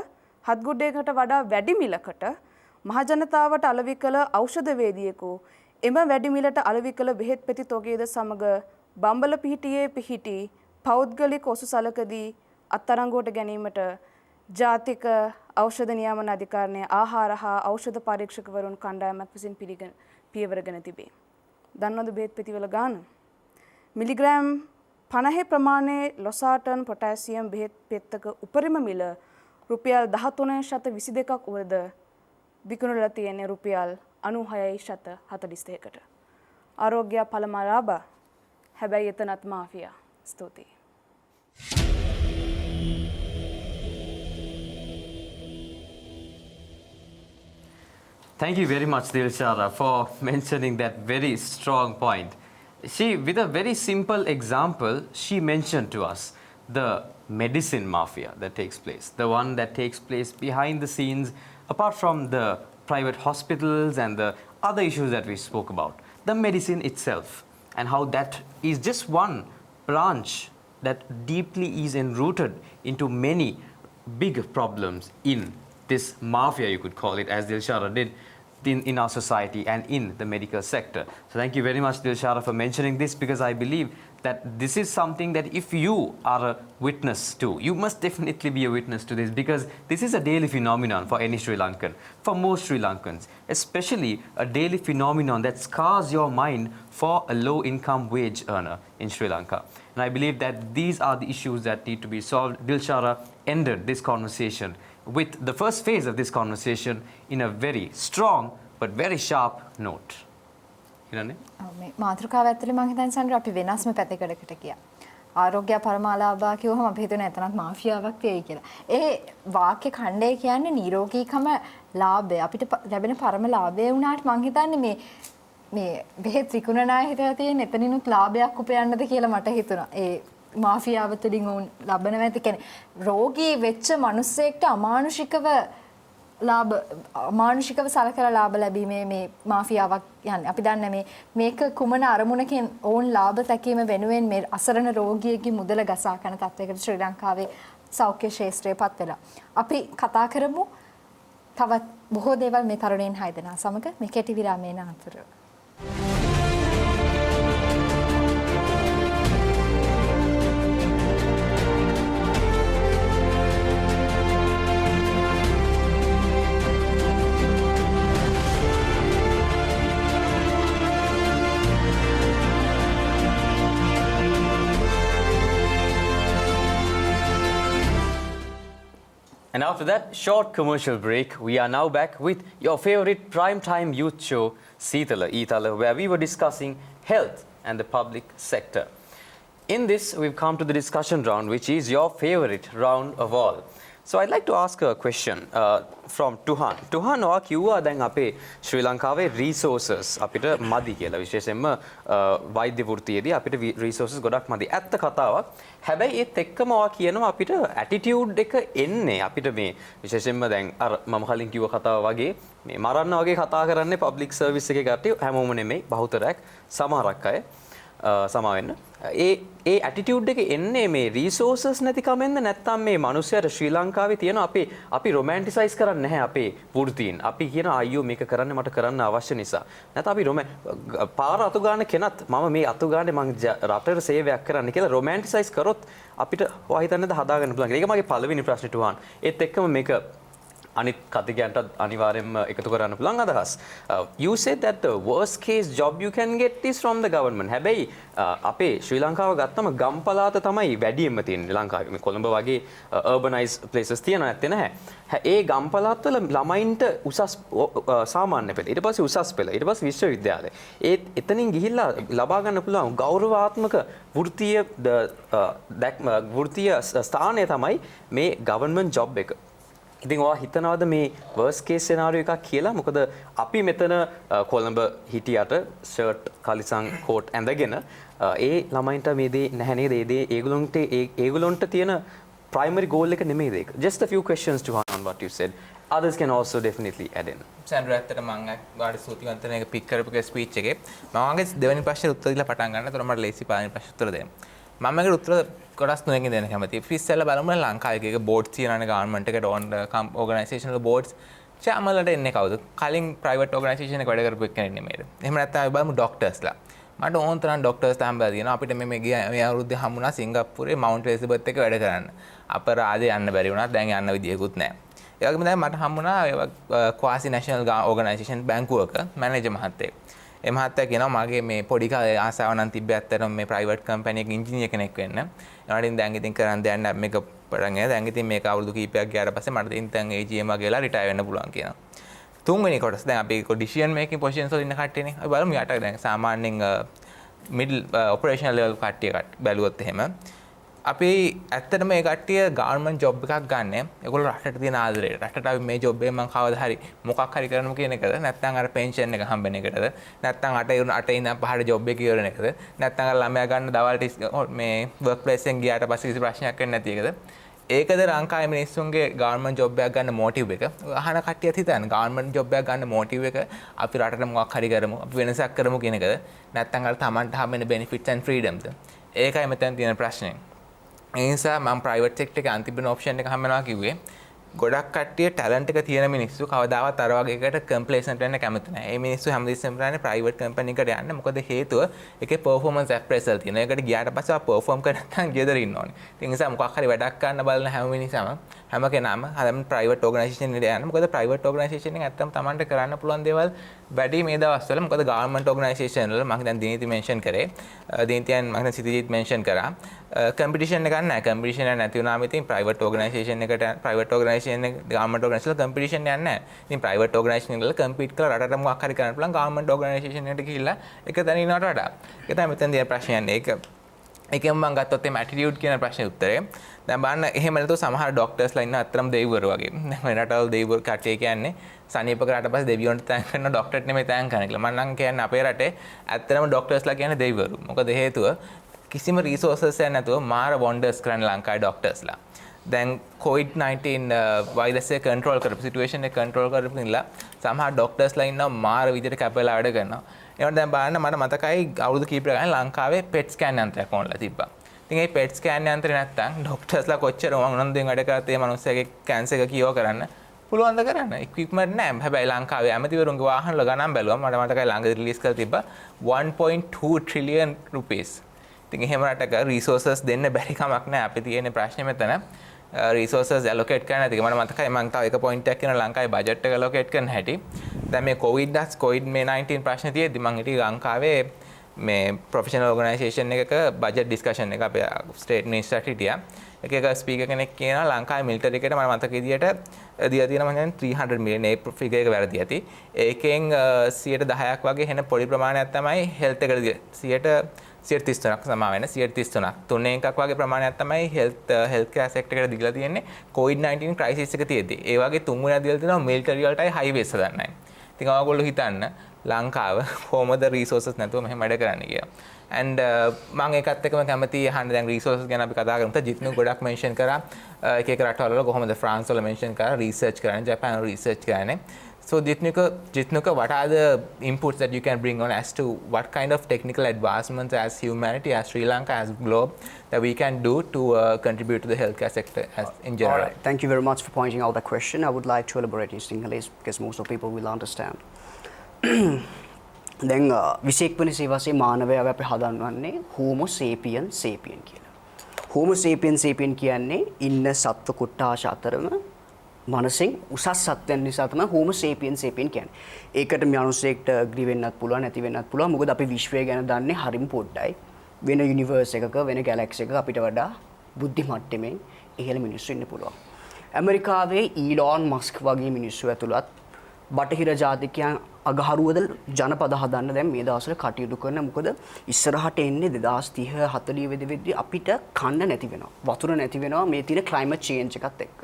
7 ගුණයකට වඩා වැඩි මිලකට මහජනතාවට අලෙවි කළ ඖෂධ වේදිකයෙකු එම වැඩි මිලට අලෙවි කළ බෙහෙත් පෙති තොගයද සමග බම්බල පිහිටියේ පිහිටි පෞද්ගලික ඔසුසලකදී අත්අඩංගුවට ගැනීමට ජාතික ඖෂධ නියාමන අධිකරණයේ ආහාර හා ඖෂධ පරීක්ෂකවරුන් කණ්ඩායමක් විසින් පියවරගෙන තිබේ. දන්නවද බෙහෙත් පෙතිවල ගාන? මිලිග්‍රෑම් 50 ප්‍රමාණයේ ලොසාටන් පොටෑසියම් බෙහෙත් පෙත්තක උපරිම මිල රුපියල් 13.22ක් වුවද විකුණලා තියෙන්නේ රුපියල් 96.42කට. ආරෝග්‍ය පළමලාභ හැබැයි එතනත් මාෆියා. ස්තුතියි. Thank you very much, Dilshara, for mentioning that very strong point. She, with a very simple example, she mentioned to us the medicine mafia that takes place, the one that takes place behind the scenes, apart from the private hospitals and the other issues that we spoke about. The medicine itself and how that is just one branch that deeply is enrooted into many big problems in this mafia, you could call it, as Dilshara did, in our society and in the medical sector. So thank you very much, Dilshara, for mentioning this, because I believe that this is something that if you are a witness to, you must definitely be a witness to this, because this is a daily phenomenon for any Sri Lankan, for most Sri Lankans, especially a daily phenomenon that scars your mind for a low-income wage earner in Sri Lanka. And I believe that these are the issues that need to be solved. Dilshara ended this conversation with the first phase of this conversation in a very strong but very sharp note. Hirane? මේ මාතෘකාව ඇතුලේ මම හිතන්නේ සන්ඩ්‍ර අපි වෙනස්ම පැත්තකට ගියා. ආරෝග්‍ය පරමාලාභා කියවම අපි හිතන එතනත් මාෆියාවක් තියෙයි කියලා. ඒ වාක්‍ය ඛණ්ඩය කියන්නේ නිරෝගීකම ලාභය. අපිට ලැබෙන පරම ලාභය වුණාට මම හිතන්නේ මේ බෙහෙත් විකුණන අය හිතලා තියෙන එතනිනුත් ලාභයක් උපයන්නද කියලා මට හිතුණා. ඒ මාෆියාව තුළින් උන් ලබනවා. ඒ කියන්නේ රෝගී වෙච්ච මිනිස්සෙක්ට අමානුෂිකව සලකලා ලාභ ලැබීමේ මේ මාෆියාවක් යන්නේ. අපි දන්නේ මේක කුමන අරමුණකින් ඕන් ලාභ තැකීම වෙනුවෙන් මේ අසරණ රෝගියෙක්ගේ මුදල ගසා කරන තත්වයකට ශ්‍රී ලංකාවේ සෞඛ්‍ය ශාස්ත්‍රය පත් වෙලා. අපි කතා කරමු තවත් බොහෝ දේවල් මේ තරුණයන් 6 දෙනා සමග මේ කෙටි විරාමයේ අනතුරුව. after that short commercial break, we are now back with your favorite primetime youth show, Seethala Eethala, where we were discussing health and the public sector. In this, we've come to the discussion round, which is your favorite round of all. So I'd like to ask a question from Tuhan. Tuhan, ඔයා කිව්වා දැන් අපේ ශ්‍රී ලංකාවේ resources අපිට මදි කියලා. විශේෂයෙන්ම වෛද්‍ය වෘත්තියේදී අපිට resources ගොඩක් මදි. ඇත්ත කතාවක්. හැබැයි ඒත් එක්කම ඔයා කියනවා අපිට attitude එක එන්නේ අපිට මේ විශේෂයෙන්ම දැන් අර මම කලින් කිව්ව කතාව වගේ මේ මරන්න වගේ කතා කරන්නේ public service එකේ කට්ටිය හැමෝම නෙමෙයි බහුතරයක් සමහරක් අය සමාවෙන්න. ඒ ඇටිටියුඩ් එක එන්නේ මේ රිසෝසස් නැතිකමෙන්ද නැත්නම් මේ මිනිස්සුන්ට ශ්‍රී ලංකාවේ තියෙන අපි රොමැන්ටිසයිස් කරන්නේ නැහැ අපේ වෘත්තීන්. අපි කියන අයියෝ මේක කරන්න මට කරන්න අවශ්‍ය නිසා. නැත්නම් අපි පාර අතු ගන්න කෙනත් මම මේ අතු ගන්නේ මං රටට සේවයක් කරන්න කියලා රොමැන්ටිසයිස් කරොත් අපිට ඔයා හිතන්නේද හදාගන්න පුළුවන්. ඒක මගේ පළවෙනි ප්‍රශ්නේ තුහාන්. ඒත් එක්කම මේක අනිත් කතිකයන්ට අනිවාර්යෙන්ම එකතු කරන්න පුළුවන් අදහස්. You said that the worst case job you can get is from the government. හැබැයි අපේ ශ්‍රී ලංකාව ගත්තම ගම් පළාත තමයි වැඩියෙන්ම තියෙන්නේ ලංකාවේ. මේ කොළඹ වගේ urbanized places තියෙන නැත්තේ නැහැ. ඒ ගම් පළාත්වල ළමයින්ට උසස් සාමාන්‍ය පෙළ, ඊට පස්සේ උසස් පෙළ, ඊට පස්සේ විශ්වවිද්‍යාලය. ඒත් එතනින් ගිහිල්ලා ලබා ගන්න පුළුවන් ගෞරවාත්මක වෘත්තීය ස්ථානය තමයි මේ government job එක. ඉතින් ඔයා හිතනවාද මේ worst case scenario එකක් කියලා? මොකද අපි මෙතන කොළඹ හිටියට ෂර්ට් කලිසම් කෝට් ඇඳගෙන ඒ ළමයින්ට මේ දේ නැහැ නේද? ඒ දේ ඒගොල්ලොන්ට තියෙන primary goal එක නෙමෙයිද ඒක? Just a few questions to on what you said. Others can also definitely add in. සෑන්ඩ්‍රෝ ඇත්තට මම වාඩි ස්තුතිවන්ත වෙන එක පික් කරපු ස්පීච් එකේ මම වගේ දෙවෙනි ප්‍රශ්නේ උත්තර දීලා පටන් ගන්න. ඒතර මට ලේසි පළවෙනි ප්‍රශ්න උත්තර දෙන්න. මම මේකට උත්තර කොටස් තුනකින් දෙන්න කැමතියි. ඉස්සෙල්ලා බලමු ලංකාවේ එක බෝඩ්ස් තියෙනවානේ ගවර්න්මන්ට් එකට ඕන් ඕගනයිසේෂනල් බෝඩ්ස්. චාමලට එන්නේ කවුද? කලින් ප්‍රයිවට් ඕගනයිසේෂන් එක වැඩ කරපු එක්කෙනෙක් නෙමෙයිද? එහෙම නැත්නම් අපි බලමු ඩොක්ටර්ස්ලා. මට ඕන තරම් ඩොක්ටර්ස්ලා හම්බලා තියෙනවා. අපිට මේ අවුරුද්දේ හම්බුණා සිංගප්පූරේ මවුන්ට් එලිසබෙත් එක වැඩ කරන්න. අපරාධේ යන්න බැරි වුණා. දැන් යන්න විදියකුත් නැහැ. ඒ වගේම දැන් මට හම්බුණා ක්වාසි නැෂනල් ඕගනයිසේෂන් බැංකුවක මැනේජර් මහත්තයෙක්. ඒ මහත්තයා කියනවා මගේ මේ පොඩි කාලේ ආසාව නම් තිබ්බේ ඇත්තටම මේ ප්‍රයිවට් කම්පැනි එකක ඉංජිනේර කෙනෙක් වෙන්න. ඒවලින් දැන් ඉතින් කරන් දෙයක් නැහැ මේක පටන් ගියා. දැන් ඉතින් මේක අවුරුදු කීපයක් ගියාට පස්සේ මට ඉතින් දැන් AGM වගේලා රිටයර් වෙන්න පුළුවන් කියනවා. තුන්වෙනි කොටස දැන් අපි ඩිසිෂන් මේකින් පොසිෂන්ස් වල ඉන්න කට්ටියනේ. අපි බලමු යට දැන් සාමාන්‍යයෙන් මිඩල් ඔපරේෂනල් ලෙවල් කට්ටිය බැලුවොත් එහෙම අපි ඇත්තටම මේ කට්ටිය ගවර්න්මන්ට් ජොබ් එකක් ගන්න. ඒගොල්ලෝ රටට තියෙන ආදරේට. රටට අපි මේ ජොබ් එකෙන් මම කවදා හරි මොකක් හරි කරනම කියන එකද? නැත්නම් අර පෙන්ෂන් එක හම්බෙන එකටද? නැත්නම් අටේ ඉඳන් පහට ජොබ් එක ඉවරන එකද? නැත්නම් අර ළමයා ගන්න දවල්ට මේ වර්ක් ප්ලේස් එකෙන් ගියාට පස්සේ කිසි ප්‍රශ්නයක් වෙන්නේ නැති එකද? ඒකද ලංකාවේ මිනිස්සුන්ගේ ගවර්න්මන්ට් ජොබ් එකක් ගන්න මොටිව් එක. අහන කට්ටියත් හිතන්නේ ගවර්න්මන්ට් ජොබ් එකක් ගන්න මොටිව් එක අපි රටට මොකක් හරි කරමු, අපි වෙනසක් කරමු කියන එකද? නැත්නම් අර Tamanට හම්බෙන benefits and freedomද? ඒකයි මෙතන තියෙන ප්‍රශ්නේ. ඒ නිසා මම ප්‍රයිවට් සෙක්ටර් එකේ අන්තිම ඔප්ෂන් එක හම්බෙනවා කිව්වේ. ගොඩක් කට්ටිය ටැලන්ට් එක තියෙන මිනිස්සු කවදාවත් අර වගේ එකකට කම්ප්ලේසන්ට් වෙන්න කැමති නැහැ. මේ මිනිස්සු හැමදෙස්සෙම කරන්නේ ප්‍රයිවට් කම්පැනි එකට යන්න. මොකද හේතුව ඒකේ පර්ෆෝමන්ස් ඇප්‍රයිසල් තියෙනවා. ඒකට ගියාට පස්සේ ආ පර්ෆෝම් කරන්න නැත්නම් ගෙදර ඉන්න ඕනේ. ඒ නිසා මොකක් හරි වැඩක් ගන්න බලන හැම මිනිස්සම හැම කෙනාම හැම ප්‍රයිවට් ඕගනයිසේෂන් එකට යන්න. මොකද ප්‍රයිවට් ඕගනයිසේෂන් එකෙන් ඇත්තටම Tamanට කරන්න පුළුවන් දේවල් වැඩි මේ දවස්වල. මොකද ගවර්න්මන්ට් ඕගනයිසේෂන් වල මම දැන් දිනීති මෙන්ෂන් කරේ. දිනීතියන් මම දැන් සිතිජිත් මෙන්ෂන් කරා. කම්පිටිෂන් එකක් නැහැ. කම්පිටිෂන් එක නැති වුණාම ඉතින් ප්‍රයිවට් ඕගනයිසේෂන් එකට ප්‍රයිවට් ඕගනයිසේෂන් එක ගවර්න්මන්ට් ඕගනයිසේෂන් වල කම්පිටිෂන් යන්නේ නැහැ. ඉතින් ප්‍රයිවට් ඕගනයිසේෂන් වල කම්පීට් කරලා රටට මොකක් හරි කරන්න පුළුවන් ගවර්න්මන්ට් ඕගනයිසේෂන් එකට ගිහිල්ලා එක තැන ඉන්නවට වඩා. ඒක තමයි මෙතන තියෙන ප්‍රශ්නේ යන්නේ. ඒකෙන් මම ගත්තොත් එimhe ඇටිටියුඩ් කියන ප්‍රශ්නේ උත්තරේ. දැන් බලන්න එහෙම නැතුව සමහර ඩොක්ටර්ස්ලා ඉන්න අතරම දෙවිවරු වගේ. දැන් මේ රටවල දෙවිවරු කට්ටිය කියන්නේ සනීප කරාට පස්සේ දෙවියන්ට තෑන් කරන ඩොක්ටර්ට නෙමෙයි තෑන් කරන කියලා. මම නම් කියන්නේ අපේ රටේ ඇත්තටම ඩොක්ටර්ස්ලා කියන්නේ දෙවිවරු. මොකද හේතුව කිසිම රිසෝසස් එකක් නැතුව මාර වොන්ඩර්ස් කරන ලංකාවේ ඩොක්ටර්ස්ලා. දැන් COVID-19 වෛරස් එක කන්ට්‍රෝල් කරපු සිටුේෂන් එක කන්ට්‍රෝල් කරපු ඉඳලා සමහර ඩොක්ටර්ස්ලා ඉන්නවා මාර විදිහට කැපලා වැඩ කරනවා. ඒකට දැන් බලන්න මට මතකයි අවුරුදු කීපයක් ගානේ ලංකාවේ පෙට් ස්කෑන් යන්ත්‍රයක් ඕනලා තිබ්බා. ඉතින් මේ පෙට් ස්කෑන් යන්ත්‍රය නැත්තම් ඩොක්ටර්ස්ලා කොච්චර උනන්දුවෙන් වැඩ කරත් මේ මිනිස්සයාගේ කැන්සර් එක කියව කරන්න පුළුවන් ද කරන්න ඉක්විප්මන්ට් නැහැ. හැබැයි ලංකාවේ ඇමතිවරුන්ගේ වාහන වල ගණන් බැලුවම මට මතකයි ළඟදී රිලීස් කරලා තිබ්බා 1.2 trillion rupees. ඉතින් එහෙම රටක රිසෝසස් දෙන්න බැරි කමක් නැහැ. අපි තියෙන ප්‍රශ්නේ මෙතන රිසෝසස් allocate කරන්න නැති. මට මතකයි මම තව එක පොයින්ට් එකක් කියන ලංකාවේ බජට් එක allocate කරන හැටි. දැන් මේ COVID මේ 19 ප්‍රශ්නේ තියෙද්දි මම හිටියේ ලංකාවේ මේ ප්‍රොෆෙෂනල් ඕගනයිසේෂන් එකක බජට් ඩිස්කෂන් එක අපේ ස්ටේට් මිනිස්ටර්ට හිටියා. එක ස්පීකර් කෙනෙක් කියනවා ලංකාවේ මිලිටරි එකට මම මතක විදියට දීලා තියෙනවා මම හිතන්නේ 300 මිලියන් ඒ ෆිගර් එක වැරදි ඇති. ඒකෙන් 10%ක් වගේ වෙන පොඩි ප්‍රමාණයක් තමයි හෙල්ත් එකට දීලා 133ක් සමා වෙන 133ක්. තුනේ එකක් වගේ ප්‍රමාණයක් තමයි හෙල්ත් කෙයාර් සෙක්ටර් එකට දීලා තියෙන්නේ COVID-19 ක්‍රයිසිස් එක තියෙද්දි. ඒ වගේ තුන්වෙනියක් දීලා තියෙනවා මිලිටරි වලටයි හයිවේස් හදන්නයි. ඉතින් ඔයගොල්ලෝ හිතන්න ලංකාව කොහොමද රිසෝසස් නැතුව මෙහෙම වැඩ කරන්න කියලා. and මම ඒකත් එක්කම කැමති අහන්න දැන් රිසෝසස් ගැන අපි කතා කරමු. ජිත්නු ගොඩක් මෙන්ෂන් කරා එක එක රටවල කොහොමද ෆ්‍රාන්ස් වල මෙන්ෂන් කරා රිසර්ච් කරන්නේ ජපාන් වල රිසර්ච් කරන්නේ. So Jitnuka, what are the inputs that you can bring on as to what kind of technical advancements as humanity, as Sri Lanka, as globe that we can do to contribute to the healthcare sector as in general? All right. Thank you very much for pointing out the question. I would like to elaborate in Sinhalese because most of people will understand. දැන් 21 වෙනි සියවසේ මානවයාව අපි හදන්වන්නේ Homo sapien sapien කියලා. Homo sapien sapien කියන්නේ ඉන්න සත්ව කොට්ටාශ අතරම මනසෙන් උසස් සත්වයන් නිසා තමයි Homo sapien sapien කියන්නේ. ඒකට මිනිස්සෙක්ට agree වෙන්නත් පුළුවන් නැති වෙන්නත් පුළුවන්. මොකද අපි විශ්වය ගැන දන්නේ හරිම පොඩ්ඩයි. වෙන යුනිවර්ස් එකක වෙන ගැලැක්සි එකක අපිට වඩා බුද්ධි මට්ටමින් ඉහළ මිනිස්සු ඉන්න පුළුවන්. ඇමරිකාවේ ඊලෝන් මස්ක් වගේ මිනිස්සු ඇතුළත් බටහිර ජාතිකයන් අගහරුවද ජනපද හදන්න දැන් මේ දවස්වල කටයුතු කරන මොකද ඉස්සරහට එන්නේ 2030 40 වෙද්දී අපිට කන්න නැති වෙනවා වතුර නැති වෙනවා මේ තියෙන ක්ලයිමේට් චේන්ජ් එකත් එක්ක.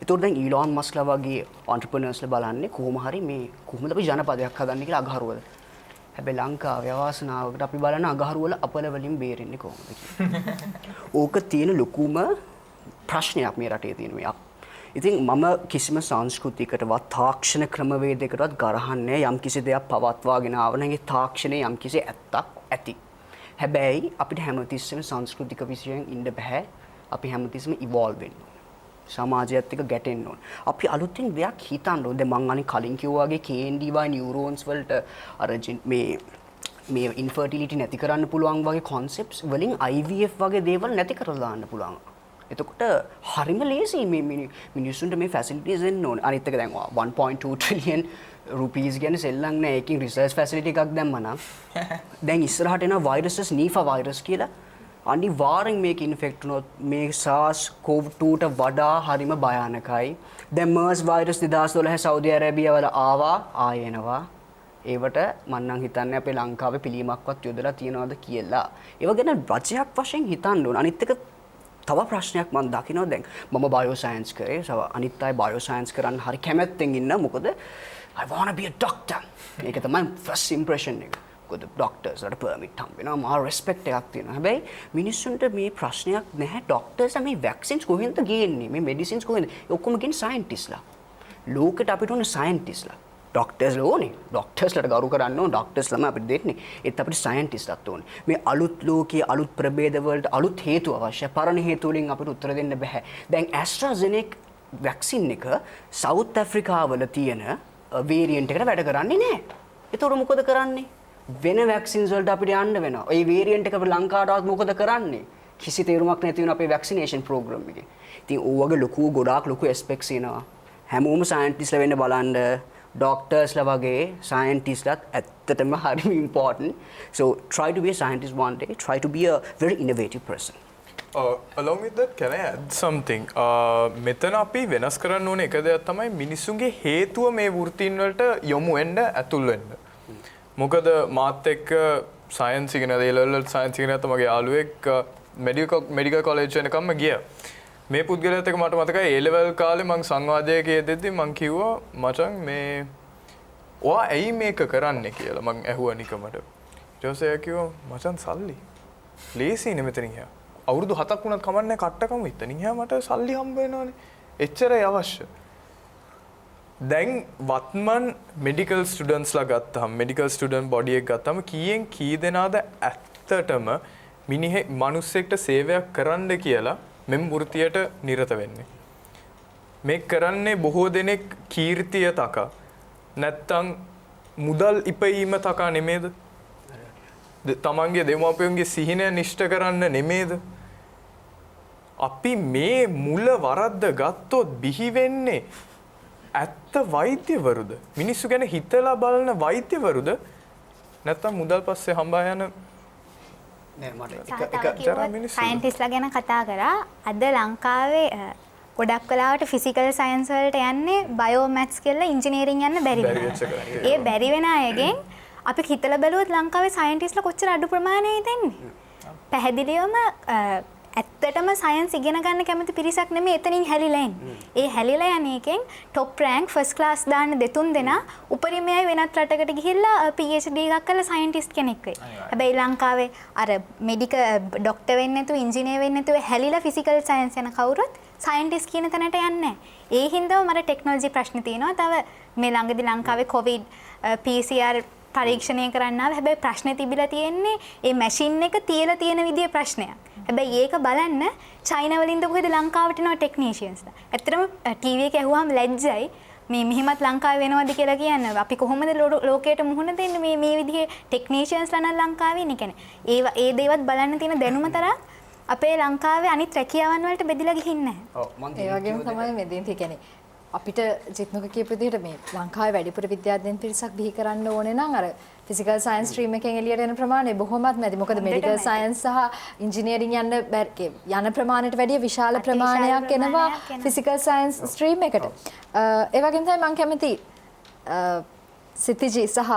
ඒතකොට දැන් ඊලෝන් මස්ක්ලා වගේ ඔන්ටර්ප්‍රෙනර්ස්ලා බලන්නේ කොහොම හරි මේ කොහොමද අපි ජනපදයක් හදන්නේ කියලා අගහරුවද. හැබැයි ලංකාවේ අවාසනාවකට අපි බලන අගහරුවල අපල වලින් බේරෙන්නේ කොහොමද කියලා. ඕක තියෙන ලොකුම ප්‍රශ්නයක් මේ රටේ තියෙන මේ ඉතින් මම කිසිම සංස්කෘතියකටවත් තාක්ෂණ ක්‍රමවේදයකටවත් ගරහන්නේ යම් කිසි දෙයක් පවත්වාගෙන ආවන ඒ තාක්ෂණයේ යම් කිසි ඇත්තක් ඇති. හැබැයි අපිට හැමතිස්සෙම සංස්කෘතික විෂයන් ඉන්න බෑ. අපි හැමතිස්සෙම ඉවෝල්ව් වෙන්න ඕන. සමාජයත් එක්ක ගැටෙන්න ඕන. අපි අලුතින් දෙයක් හිතන්න ඕන. දැන් මං අනිත් කලින් කිව්වා වගේ KNDY නියුරෝන්ස් වලට අර මේ ඉන්ෆර්ටිලිටි නැති කරන්න පුළුවන් වගේ concepts වලින් IVF වගේ දේවල් නැති කරලා දාන්න පුළුවන්. එතකොට හරිම ලේසි මේ මිනිස්සුන්ට මේ ෆැසිලිටිස් දෙන්න ඕනේ. අනිත් එක දැන් 1.2 trillion rupees ගැන සෙල්ලම් නෑ. ඒකෙන් රිසර්ච් ෆැසිලිටි එකක් දැම්මා නම් දැන් ඉස්සරහට එන වෛරසස් නීෆා වෛරස් කියලා අනිවාර්යෙන් මේක ඉන්ෆෙක්ට් වුණොත් මේ SARS CoV-2ට වඩා හරිම භයානකයි. දැන් MERS වෛරස් 2012 සෞදි අරාබියාව වල ආවා ආයෙනවා. ඒවට මම නම් හිතන්නේ අපේ ලංකාවේ පිළියමක්වත් යොදලා තියනවද කියලා. ඒව ගැන රජයක් වශයෙන් හිතන්න ඕන. අනිත් එක තව ප්‍රශ්නයක් මම දකිනවා දැන් මම බයෝ සයන්ස් කරේ අනිත් අය බයෝ සයන්ස් කරන්න හරි කැමැත්තෙන් ඉන්න මොකද I want to be a doctor මේක තමයි first impression එක මොකද ඩොක්ටර්ස් වලට පර්මිට් හම්බ වෙනවා මහා රෙස්පෙක්ට් එකක් තියෙනවා හැබැයි මිනිස්සුන්ට මේ ප්‍රශ්නයක් නැහැ ඩොක්ටර්ස් මේ වැක්සින්ස් කොහෙන්ද ගේන්නේ මේ මෙඩිසින්ස් කොහෙන්ද ඔක්කොම ගින් සයන්ටිස්ලා ලෝකෙට අපිට ඕන සයන්ටිස්ලා ඩොක්ටර්ස් ඕනේ ඩොක්ටර්ස්ලට ගරු කරන්න ඕන ඩොක්ටර්ස්ලම අපිට දෙන්නේ ඒත් අපිට සයන්ටිස්ට්ලත් ඕනේ මේ අලුත් ලෝකයේ අලුත් ප්‍රභේද වලට අලුත් හේතු අවශ්‍යයි පරණ හේතු වලින් අපිට උත්තර දෙන්න බෑ දැන් AstraZeneca වැක්සින් එක සවුත් ඇෆ්‍රිකාවල තියෙන වේරියන්ට් එකට වැඩ කරන්නේ නැහැ ඒතකොට මොකද කරන්නේ වෙන වැක්සින්ස් වලට අපිට යන්න වෙනවා ඒ වේරියන්ට් එක අපේ ලංකාවටවත් මොකද කරන්නේ කිසි තේරුමක් නැති වෙන අපේ වැක්සිනේෂන් ප්‍රෝග්‍රෑම් එකේ ඉතින් ඕවගේ ගොඩාක් ලොකු එස්පෙක්ට්ස් එනවා හැමෝම සයන්ටිස්ලා වෙන්න බලන්න doctors වගේ scientists ඇත්තටම හරිම important so try to be a scientist one day try to be a very innovative person along with that can I add something මෙතන අපි වෙනස් කරන්න ඕනේ එක දෙයක් තමයි මිනිසුන්ගේ හේතුව මේ වෘත්තීන් වලට යොමු වෙන්න ඇතුල් වෙන්න මොකද මාත් එක්ක සයන්ස් ඉගෙන දේලවල සයන්ස් ඉගෙන නැත්නම් මගේ යාළුවෙක් මෙඩිකල් කොලෙජ් වෙනකම්ම ගියා මේ පුද්ගලයාත් එක්ක මට මතකයි A level කාලේ මං සංවාදයක යෙදෙද්දි මං කිව්වා මචං මේ ඔයා ඇයි මේක කරන්නේ කියලා මං ඇහුවා නිකමට ඊට පස්සේ එයා කිව්වා මචං සල්ලි ලේසියිනේ මෙතනින් එහා අවුරුදු 7ක් වුණත් කමන්නේ කට්ටකම ඉතනින් එහා මට සල්ලි හම්බ වෙනවනේ එච්චරයි අවශ්‍ය දැන් වත්මන් මෙඩිකල් ස්ටුඩන්ට්ස්ලා ගත්තාම මෙඩිකල් ස්ටුඩන්ට් බොඩි එක ගත්තාම කීයෙන් කී දෙනාද ඇත්තටම මිනිහෙක් සේවයක් කරන්න කියලා මෙම් වෘතියට නිරත වෙන්නේ මේ කරන්නේ බොහෝ දෙනෙක් කීර්තිය තකා නැත්තම් මුදල් ඉපයීම තකා නෙමේද තමන්ගේ දෙමාපියන්ගේ සිහිනය නිෂ්ඨ කරන්න නෙමේද අපි මේ මුල වරද්ද ගත්තොත් බිහි වෙන්නේ ඇත්ත වෛද්‍යවරුද මිනිස්සු ගැන හිතලා බලන වෛද්‍යවරුද නැත්තම් මුදල් පස්සේ හම්බා යන නෑ මට සයින්ටිස්ලා ගැන කතා කරා. අද ලංකාවේ ගොඩක් වෙලාවට ෆිසිකල් සයන්ස් වලට යන්නේ බයෝ මැත්ස් කියලා ඉංජිනේරින් යන්න බැරි වෙනවා. ඒ බැරි වෙන අයගෙන් අපි හිතලා බැලුවොත් ලංකාවේ සයන්ටිස්ලා කොච්චර අඩු ප්‍රමාණයයි දෙන්නේ. පැහැදිලිවම ඇත්තටම සයන්ස් ඉගෙන ගන්න කැමති පිරිසක් නෙමෙයි එතනින් හැලිලා ඉන්නේ. ඒ හැලිලා යන එකෙන් টොප් රෑන්ක් ෆස්ට් ක්ලාස් දාන්න දෙතුන් දෙනා උපරිමයයි වෙනත් රටකට ගිහිල්ලා PhD එකක් කරලා සයන්ටිස්ට් කෙනෙක් වෙයි. හැබැයි ලංකාවේ අර මෙඩිකල් ડોක්ටර් වෙන්න නැතුව ඉංජිනේර වෙන්න නැතුව හැලිලා ෆිසිකල් සයන්ස් යන කවුරුත් සයන්ටිස්ට් කියන තැනට යන්නේ නැහැ. ඒ හින්දාම මට ටෙක්නොලොජි ප්‍රශ්න තියෙනවා. තව මේ ළඟදී ලංකාවේ COVID PCR පරීක්ෂණය කරන්න ආව. හැබැයි ප්‍රශ්නේ තිබිලා තියෙන්නේ ඒ මැෂින් එක තියලා තියෙන විදිය ප්‍රශ්නයක්. හැබැයි ඒක බලන්න චයිනා වලින්ද කොහෙද ලංකාවට එනවා ටෙක්නීෂියන්ස්ලා. ඇත්තටම ටීවී එක ඇහුවාම ලැජ්ජයි. මේ මෙහිමත් ලංකාවේ වෙනවද කියලා කියන්න. අපි කොහොමද ලෝකයට මුහුණ දෙන්නේ මේ විදිහේ ටෙක්නීෂියන්ස්ලා නම් ලංකාවේ ඉන්නේ කියන්නේ. ඒ දේවත් බලන්න තියෙන දැනුම තරම් අපේ ලංකාවේ අනිත් රැකියාවන් වලට බෙදලා ගිහින් නැහැ. ඔව් මම ඒ වගේම තමයි මේ දෙන්නේ කියන්නේ අපිට ජිත්නුක කියපු විදිහට මේ ලංකාවේ වැඩිපුර විද්‍යාඥයන් පිරිසක් බිහි කරන්න ඕනේ නම් අර ෆිසිකල් සයන්ස් ස්ට්‍රීම් එකෙන් එළියට එන ප්‍රමාණය බොහොමත් නැති. මොකද මෙඩිකල් සයන්ස් සහ ඉංජිනේරින් යන ප්‍රමාණයට වැඩිය විශාල ප්‍රමාණයක් එනවා ෆිසිකල් සයන්ස් ස්ට්‍රීම් එකට. ඒ වගේම තමයි මම කැමති සිතිජි සහ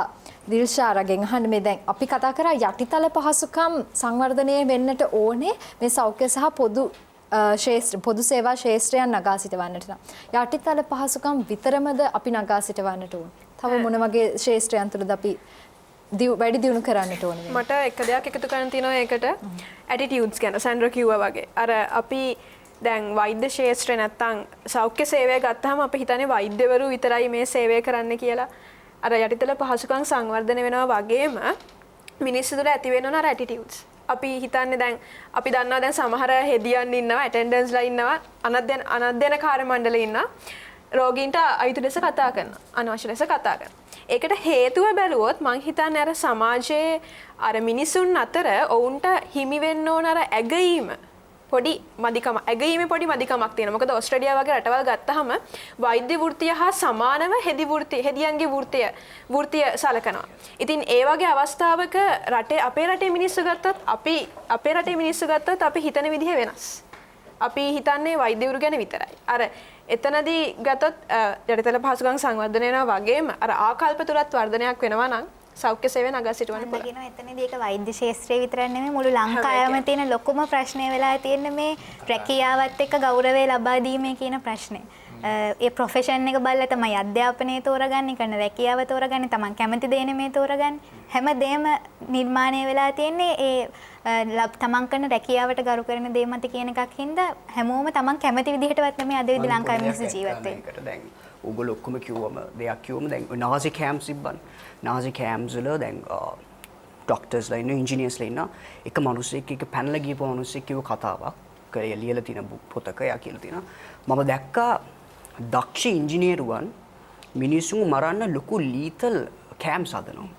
දිල්ෂාරගෙන් අහන්න මේ දැන් අපි කතා කරා යටිතල පහසුකම් සංවර්ධනය වෙන්නට ඕනේ මේ සෞඛ්‍ය සහ පොදු සේවා ශේෂ්ත්‍රයන් නගා සිටවන්නට නම් යටිතල පහසුකම් විතරමද අපි නගා සිටවන්නට ඕන. තව මොන වගේ ශේෂ්ත්‍රයන් තුළද අපි වැඩි දියුණු කරන්නට ඕනේ? මට එක දෙයක් එකතු කරන්න තියෙනවා ඒකට ඇටිටියුඩ්ස් ගැන සැන්ඩ්‍රා කිව්වා වගේ. අර අපි දැන් වෛද්‍ය ශේෂ්ත්‍රය නැත්තම් සෞඛ්‍ය සේවය ගත්තාම අපි හිතන්නේ වෛද්‍යවරු විතරයි මේ සේවය කරන්න කියලා. අර යටිතල පහසුකම් සංවර්ධනය වෙනවා වගේම මිනිස්සු තුළ ඇති වෙනවා අර ඇටිටියුඩ්ස්. අපි හිතන්නේ දැන් අපි දන්නවා දැන් සමහර හෙදියන් ඉන්නවා ඇටෙන්ඩන්ස්ලා ඉන්නවා අනධ්‍යයන කාර්ය මණ්ඩලේ ඉන්නවා රෝගීන්ට අයිති ලෙස කතා කරනවා අනවශ්‍ය ලෙස කතා කරනවා. ඒකට හේතුව බැලුවොත් මං හිතන්නේ අර සමාජයේ අර මිනිසුන් අතර ඔවුන්ට හිමි වෙන්න ඕන අර ඇගීම පොඩි මදිකම ඇගීමේ පොඩි මදිකමක් තියෙනවා. මොකද ඕස්ට්‍රේලියාව වගේ රටවල් ගත්තාම වෛද්‍ය වෘත්තිය හා සමානව හෙදියන්ගේ වෘත්තිය සලකනවා. ඉතින් ඒ වගේ අවස්ථාවක අපේ රටේ මිනිස්සු ගත්තොත් අපි හිතන විදිහ වෙනස්. අපි හිතන්නේ වෛද්‍යවරු ගැන විතරයි. අර එතනදී ගත්තොත් යටිතල පහසුකම් සංවර්ධනය වෙනවා වගේම අර ආකල්ප තුලත් වර්ධනයක් වෙනවා නම් සෞඛ්‍ය සේවය නගා සිටවන්න පුළුවන්. කියනවා එතනදී ඒක වෛද්‍ය ශාස්ත්‍රය විතරක් නෙමෙයි මුළු ලංකාවේම තියෙන ලොකුම ප්‍රශ්නය වෙලා තියෙන මේ රැකියාවත් එක්ක ගෞරවය ලබා දීමේ කියන ප්‍රශ්නේ. ඒ ප්‍රොෆෙෂන් එක බලලා තමයි අධ්‍යාපනය තෝරගන්නේ, කරන රැකියාව තෝරගන්නේ, තමන් කැමති දේ නෙමෙයි තෝරගන්නේ. හැමදේම නිර්මාණය වෙලා තියෙන්නේ ඒ තමන් කරන රැකියාවට ගරු කරන දේ මත කියන එකක් හින්දා හැමෝම තමන් කැමති විදිහටවත් නෙමෙයි අද විදි ලංකාවේ මිනිස්සු ජීවත් වෙන්නේ. දැන් ඕගොල්ලෝ ඔක්කොම කිව්වම දැන් නාසි කැම්ප්ස් ඉබ්බන්. නාසි කැම්ප්ස් වල දැන් ඩොක්ටර්ස්ලා ඉන්න ඉංජිනේර්ස්ලා ඉන්න එක මිනිස්සෙක් එක පැනලා ගිහපු මිනිස්සෙක් කිව්ව කතාවක්. කය ලියලා තියෙන පොතක යා කියලා තියෙනවා. මම දැක්කා දක්ෂ ඉංජිනේරුවන් මිනිස්සුන් මරන්න ලොකු ලීතල් කැම්ප්ස් හදනවා.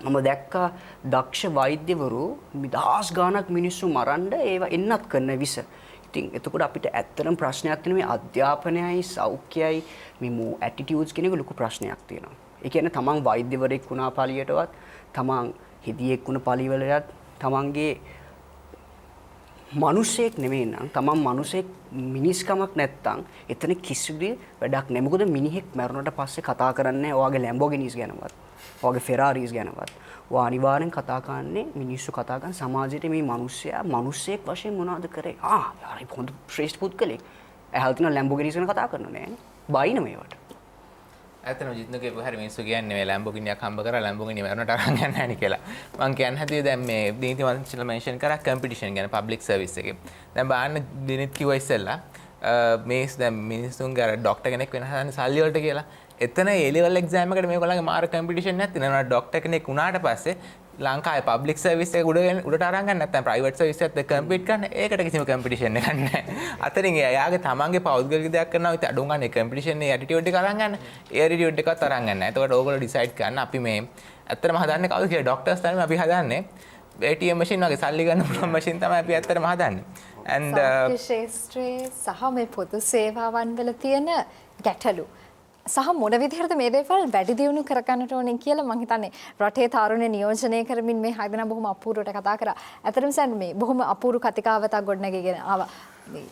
මම දැක්කා දක්ෂ වෛද්‍යවරු දහස් ගාණක් මිනිස්සු මරන්න ඒවා එන්නත් කරන විස. ඉතින් එතකොට අපිට ඇත්තටම ප්‍රශ්නයක් තියෙනවා මේ අධ්‍යාපනයයි සෞඛ්‍යයයි මේ ඇටිටියුඩ්ස් කියන එක ලොකු ප්‍රශ්නයක් තියෙනවා. ඒ කියන්නේ තමන් වෛද්‍යවරයෙක් වුණා පළියටවත් තමන් හිදියෙක් වුණ පළිවලට තමන්ගේ මිනිසෙක් නෙමෙයි නම් තමන් මිනිසෙක් මිනිස්කමක් නැත්තම් එතන කිසිදු වැඩක් නැහැ. මොකද මිනිහෙක් මැරුණට පස්සේ කතා කරන්නේ ඔයාගේ ලැම්බෝගිනිස් ගැනවත් ඔයාගේ ෆෙරාරිස් ගැනවත්. ඔයා අනිවාර්යෙන් කතා කරන්නේ මිනිස්සු කතා කරන සමාජයේ මේ මිනිස්සයා මිනිසෙක් වශයෙන් මොනවද කරේ? යාරි හොඳ ශ්‍රේෂ්ඨ පුද්ගලෙක්. එහල් තියෙන ලැම්බෝගිනිස් ගැන කතා කරනවා නෑනේ. බයින මේවට. ඇත්තටම ජිත්නුගේ හරි මිනිස්සු කියන්නේ මේ ලැම්බෝගිනියක් හම්බ කරලා ලැම්බෝගිනිය මරනට අරන් යන්නේ නැහැ නේ කියලා. මම කියන්න හැදුවේ දැන් මේ දීති වංශල මෙන්ෂන් කරා කම්පිටිෂන් ගැන පබ්ලික් සර්විස් එකේ. දැන් බලන්න දිනෙත් කිව්වා ඉස්සෙල්ලා මේ දැන් මිනිස්සුන්ගේ අර ඩොක්ටර් කෙනෙක් වෙන හදන්නේ සල්ලි වලට කියලා. එතන A level exam එකට මේගොල්ලන්ගේ මාර කම්පිටිෂන් නැති නේද? ඩොක්ටර් කෙනෙක් වුණාට පස්සේ ලංකාවේ පබ්ලික් සර්විස් එක උඩට අරන් ගන්න නැත්නම් ප්‍රයිවට් සර්විස් එකත් එක්ක කම්පීට් කරන්න ඒකට කිසිම කම්පිටිෂන් එකක් නැහැ. අතරින් එයාගේ තමන්ගේ පෞද්ගලික දෙයක් කරනවා විතර අඩුම ගන්න කම්පිටිෂන් එකේ ඇටිටියුඩ් එක අරන් ගන්න. ඒ ඇටිටියුඩ් එකත් අරන් ගන්න. එතකොට ඕගොල්ලෝ ඩිසයිඩ් කරන්න අපි මේ ඇත්තටම හදන්නේ කවුද කියලා ඩොක්ටර්ස් තමයි අපි හදන්නේ. ATM මැෂින් වගේ සල්ලි ගන්න පුළුවන් මැෂින් තමයි අපි ඇත්තටම හදන්නේ. and ශාස්ත්‍රයේ සහ මේ පොදු සේවාවන් වල තියෙන ගැටලු සහ මොන විදිහටද මේ දේවල් වැඩි දියුණු කරගන්නට ඕනේ කියලා මම හිතන්නේ රටේ තරුණ නියෝජනය කරමින් මේ හදන බොහොම අපූර්වට කතා කරා. ඇත්තටම සර් මේ බොහොම අපූර්ව කතිකාවතක් ගොඩනගගෙන ආවා. මේ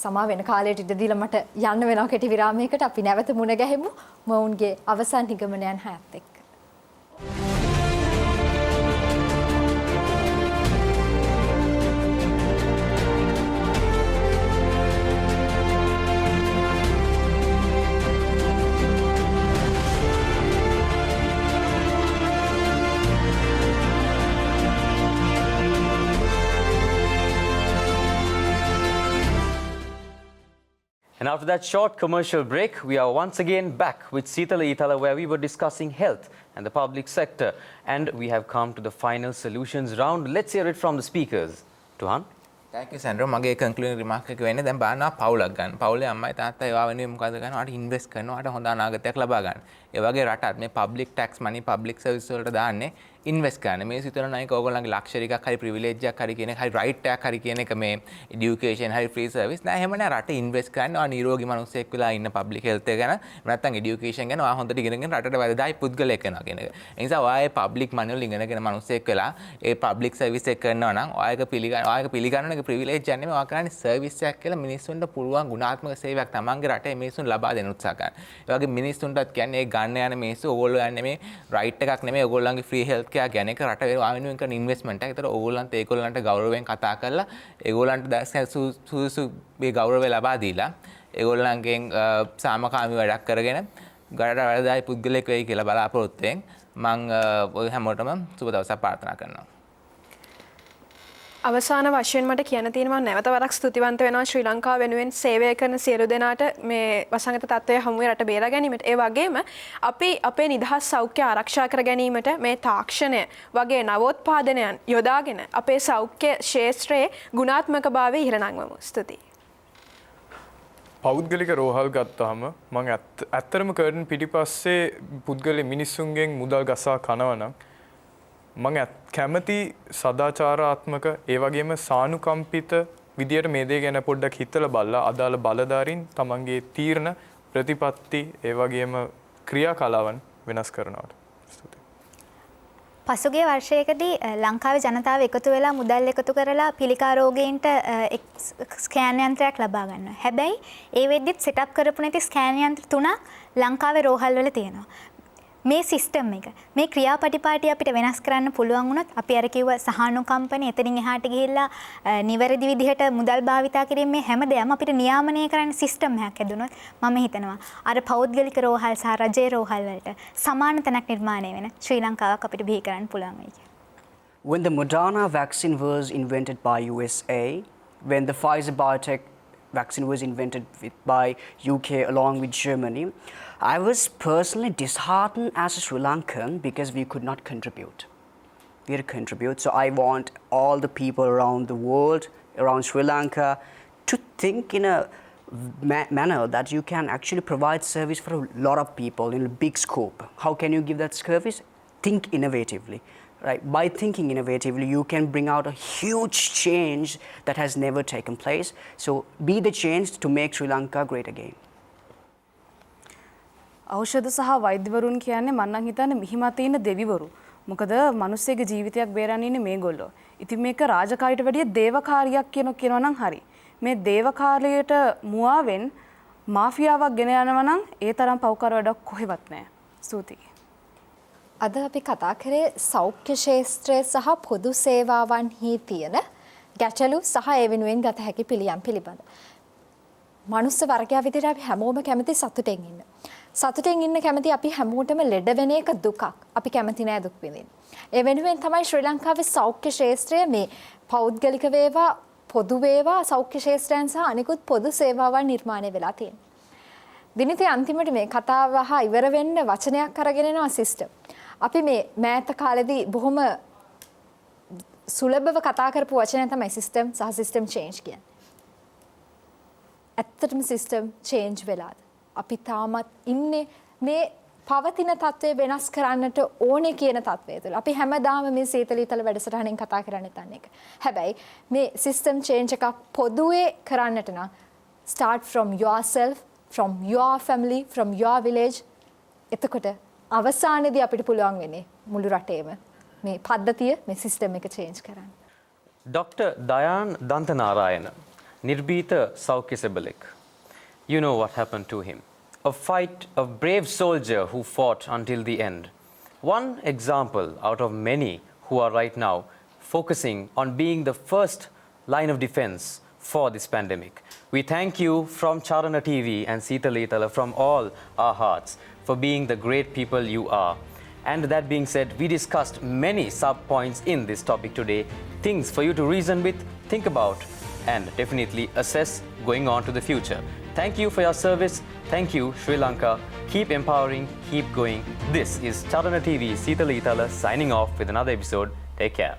සමා වෙන කාලයට ඉඩ දීලා මට යන්න වෙනවා කෙටි විරාමයකට. අපි නැවත මුණ ගැහෙමු මොවුන්ගේ අවසන් නිගමනයන් හැත් එක්ක. And after that short commercial break, we are once again back with Seethala Eethala, where we were discussing health and the public sector. And we have come to the final solutions round. Let's hear it from the speakers. Tuhan? Thank you, Sandro. මගේ concluding remark එක වෙන්නේ දැන් බලනවා පවුලක් ගන්න. පවුලේ අම්මයි තාත්තයි ඒවා වෙනුවෙන් මොකද කරනවා? අර ඉන්වෙස්ට් කරනවා. අර හොඳ අනාගතයක් ලබා ගන්න. ඒ වගේ රටත් මේ public tax money public service වලට දාන්නේ ඉන්වෙස්ට් කරන්න. මේ සිතන නයික ඕගොල්ලන්ගේ ලක්ෂරි එකක් හරි privilege එකක් හරි කියන එක හරි right එකක් හරි කියන එක මේ education හරි free service නෑ. එහෙම නෑ. රට ඉන්වෙස්ට් කරන්න. ආ නිරෝගී මිනිස්සෙක් වෙලා ඉන්න public health එක ගැන නැත්නම් education ගැන ආ හොඳට ඉගෙනගෙන රටට වැදගත් පුද්ගලයෙක් වෙනවා කියන එක. ඒ නිසා ඔයාගේ public money වල ඉගෙනගෙන මිනිස්සෙක් වෙලා ඒ public service එක කරනවා නම් ඔයාගේ පිළිගන්න එක privilege යන්නේ ඔයා කරන්නේ service එකක් කියලා මිනිස්සුන්ට පුළුවන් ගුණාත්මක සේවයක් තමන්ගේ රටේ මිනිස්සුන් ලබා දෙන්න උත්සාහ කරනවා. ඒ වගේ මිනිස්සුන්ටත් කියන්නේ ඒ ගන්න යන මිනිස්සු ඕගොල්ලෝ යන්නේ මේ right එකක් නෙමෙයි ඕගොල්ලන්ගේ free health care ගැන එක රට වෙනුවෙන් කරන investment එකක්. ඒතර ඕගොල්ලන්ට ඒගොල්ලන්ට ගෞරවයෙන් කතා කරලා ඒගොල්ලන්ට සුසු මේ ගෞරවය ලබා දීලා ඒගොල්ලන්ගෙන් සාමකාමී වැඩක් කරගෙන ගරට වැඩදායි පුද්ගලෙක් වෙයි කියලා බලාපොරොත්තු වෙන් මම ඔය හැමෝටම සුබ දවසක් ප්‍රාර්ථනා කරනවා. අවසාන වශයෙන් මට කියන්න තියෙනවා නැවත වරක් ස්තුතිවන්ත වෙනවා ශ්‍රී ලංකාව වෙනුවෙන් සේවය කරන සියලු දෙනාට මේ වසංගත තත්ත්වය හමුවේ රට බේරා ගැනීමට. ඒ වගේම අපි අපේ නිදහස් සෞඛ්‍ය ආරක්ෂා කර ගැනීමට මේ තාක්ෂණය වගේ නවෝත්පාදනයන් යොදාගෙන අපේ සෞඛ්‍ය ක්ෂේත්‍රයේ ගුණාත්මකභාවය ඉහළ නංවමු. ස්තුතියි. පෞද්ගලික රෝහල් ගත්තාම මම ඇත්තටම කර්ටන් පිටිපස්සේ පුද්ගල මිනිස්සුන්ගෙන් මුදල් ගසා කනවනම් මම කැමති සදාචාරාත්මක ඒ වගේම සානුකම්පිත විදියට මේ දේ ගැන පොඩ්ඩක් හිතලා බලලා අදාළ බලධාරීන් තමන්ගේ තීරණ ප්‍රතිපත්ති ඒ වගේම ක්‍රියාකලාවන් වෙනස් කරනවාට. ස්තුතියි. පසුගිය වර්ෂයකදී ලංකාවේ ජනතාව එකතු වෙලා මුදල් එකතු කරලා පිළිකා රෝගීන්ට ස්කෑන් යන්ත්‍රයක් ලබා ගන්නවා. හැබැයි ඒ වෙද්දිත් සෙටප් කරපු නැති ස්කෑන් යන්ත්‍ර 3ක් ලංකාවේ රෝහල් වල තියෙනවා. මේ සිස්ටම් එක මේ ක්‍රියාපටිපාටි අපිට වෙනස් කරන්න පුළුවන් වුණොත් අපි අර කිව්ව සහනුකම්පන එතනින් එහාට ගිහිල්ලා නිවැරදි විදිහට මුදල් භාවිතා කිරීමේ හැමදේම අපිට නියාමනය කරන්න සිස්ටම් එකක් ඇදුනොත් මම හිතනවා අර පෞද්ගලික රෝහල් සහ රජයේ රෝහල් වලට සමාන තැනක් නිර්මාණය වෙන ශ්‍රී ලංකාවක් අපිට බිහි කරන්න පුළුවන් වෙයි කියලා. When the Moderna vaccine was invented by USA, when the Pfizer biotech vaccine was invented by UK along with Germany, I was personally disheartened as a Sri Lankan because we could not contribute. We had to contribute. So I want all the people around the world, around Sri Lanka, to think in a manner that you can actually provide service for a lot of people in a big scope. How can you give that service? Think innovatively. Right? By thinking innovatively, you can bring out a huge change that has never taken place. So be the change to make Sri Lanka great again. ඖෂධ සහ වෛද්‍යවරුන් කියන්නේ මම නම් හිතන්නේ මිහිමත ඉන්න දෙවිවරු. මොකද මිනිස්සෙගේ ජීවිතයක් බේරන්න ඉන්නේ මේගොල්ලෝ. ඉතින් මේක රාජකාරියට වැඩිය දේවකාරියක් කියනවා නම් හරි. මේ දේවකාරියට මුවාවෙන් මාෆියාවක් ගෙන යනවා නම් ඒ තරම් පව්කාර වැඩක් කොහෙවත් නැහැ. ස්තුතියි. අද අපි කතා කරේ සෞඛ්‍ය ක්ෂේත්‍රය සහ පොදු සේවාවන්හි තියෙන ගැටලු සහ ඒ වෙනුවෙන් ගත හැකි පිළියම් පිළිබඳ. මනුස්ස වර්ගයා විදිහට අපි හැමෝම කැමති සතුටෙන් ඉන්න. සතුටෙන් ඉන්න කැමති අපි හැමෝටම ලෙඩ වෙන එක දුකක්. අපි කැමති නෑ දුක් විඳින්න. ඒ වෙනුවෙන් තමයි ශ්‍රී ලංකාවේ සෞඛ්‍ය ක්ෂේත්‍රය මේ පෞද්ගලික වේවා පොදු වේවා සෞඛ්‍ය ක්ෂේත්‍රයන් සහ අනිකුත් පොදු සේවාවන් නිර්මාණය වෙලා තියෙන්නේ. දිනිතේ අන්තිමට මේ කතාව ඉවර වෙන්න වචනයක් අරගෙන එනවා සිස්ටම්. අපි මේ මෑත කාලෙදී බොහොම සුලභව කතා කරපු වචනය තමයි සිස්ටම් සහ සිස්ටම් චේන්ජ් කියන්නේ. ඇත්තටම සිස්ටම් චේන්ජ් වෙලාද? අපි තාමත් ඉන්නේ මේ පවතින තත්ත්වය වෙනස් කරන්නට ඕනේ කියන තත්ත්වය තුළ. අපි හැමදාම මේ සීතල ඊතල වැඩසටහනෙන් කතා කරන්නේ තන් එක. හැබැයි මේ සිස්ටම් චේන්ජ් එකක් පොදුවේ කරන්නට නම් start from yourself from your family, from your village. එතකොට අවසානයේදී අපිට පුළුවන් වෙන්නේ මුළු රටේම මේ පද්ධතිය, මේ සිස්ටම් එක චේන්ජ් කරන්න. Dr. Dayan Dantanarayana, Nirbhita Saukya Sebelik. You know what happened to him. A fight, a brave soldier who fought until the end. One example out of many who are right now focusing on being the first line of defense for this pandemic. We thank you from Charana TV and Seethala Eethala from all our hearts for being the great people you are. And that being said, we discussed many sub-points in this topic today, things for you to reason with, think about, and definitely assess going on to the future. Thank you for your service. Thank you, Sri Lanka. Keep empowering, keep going. This is Charana TV, Seethala Eethala signing off with another episode. Take care.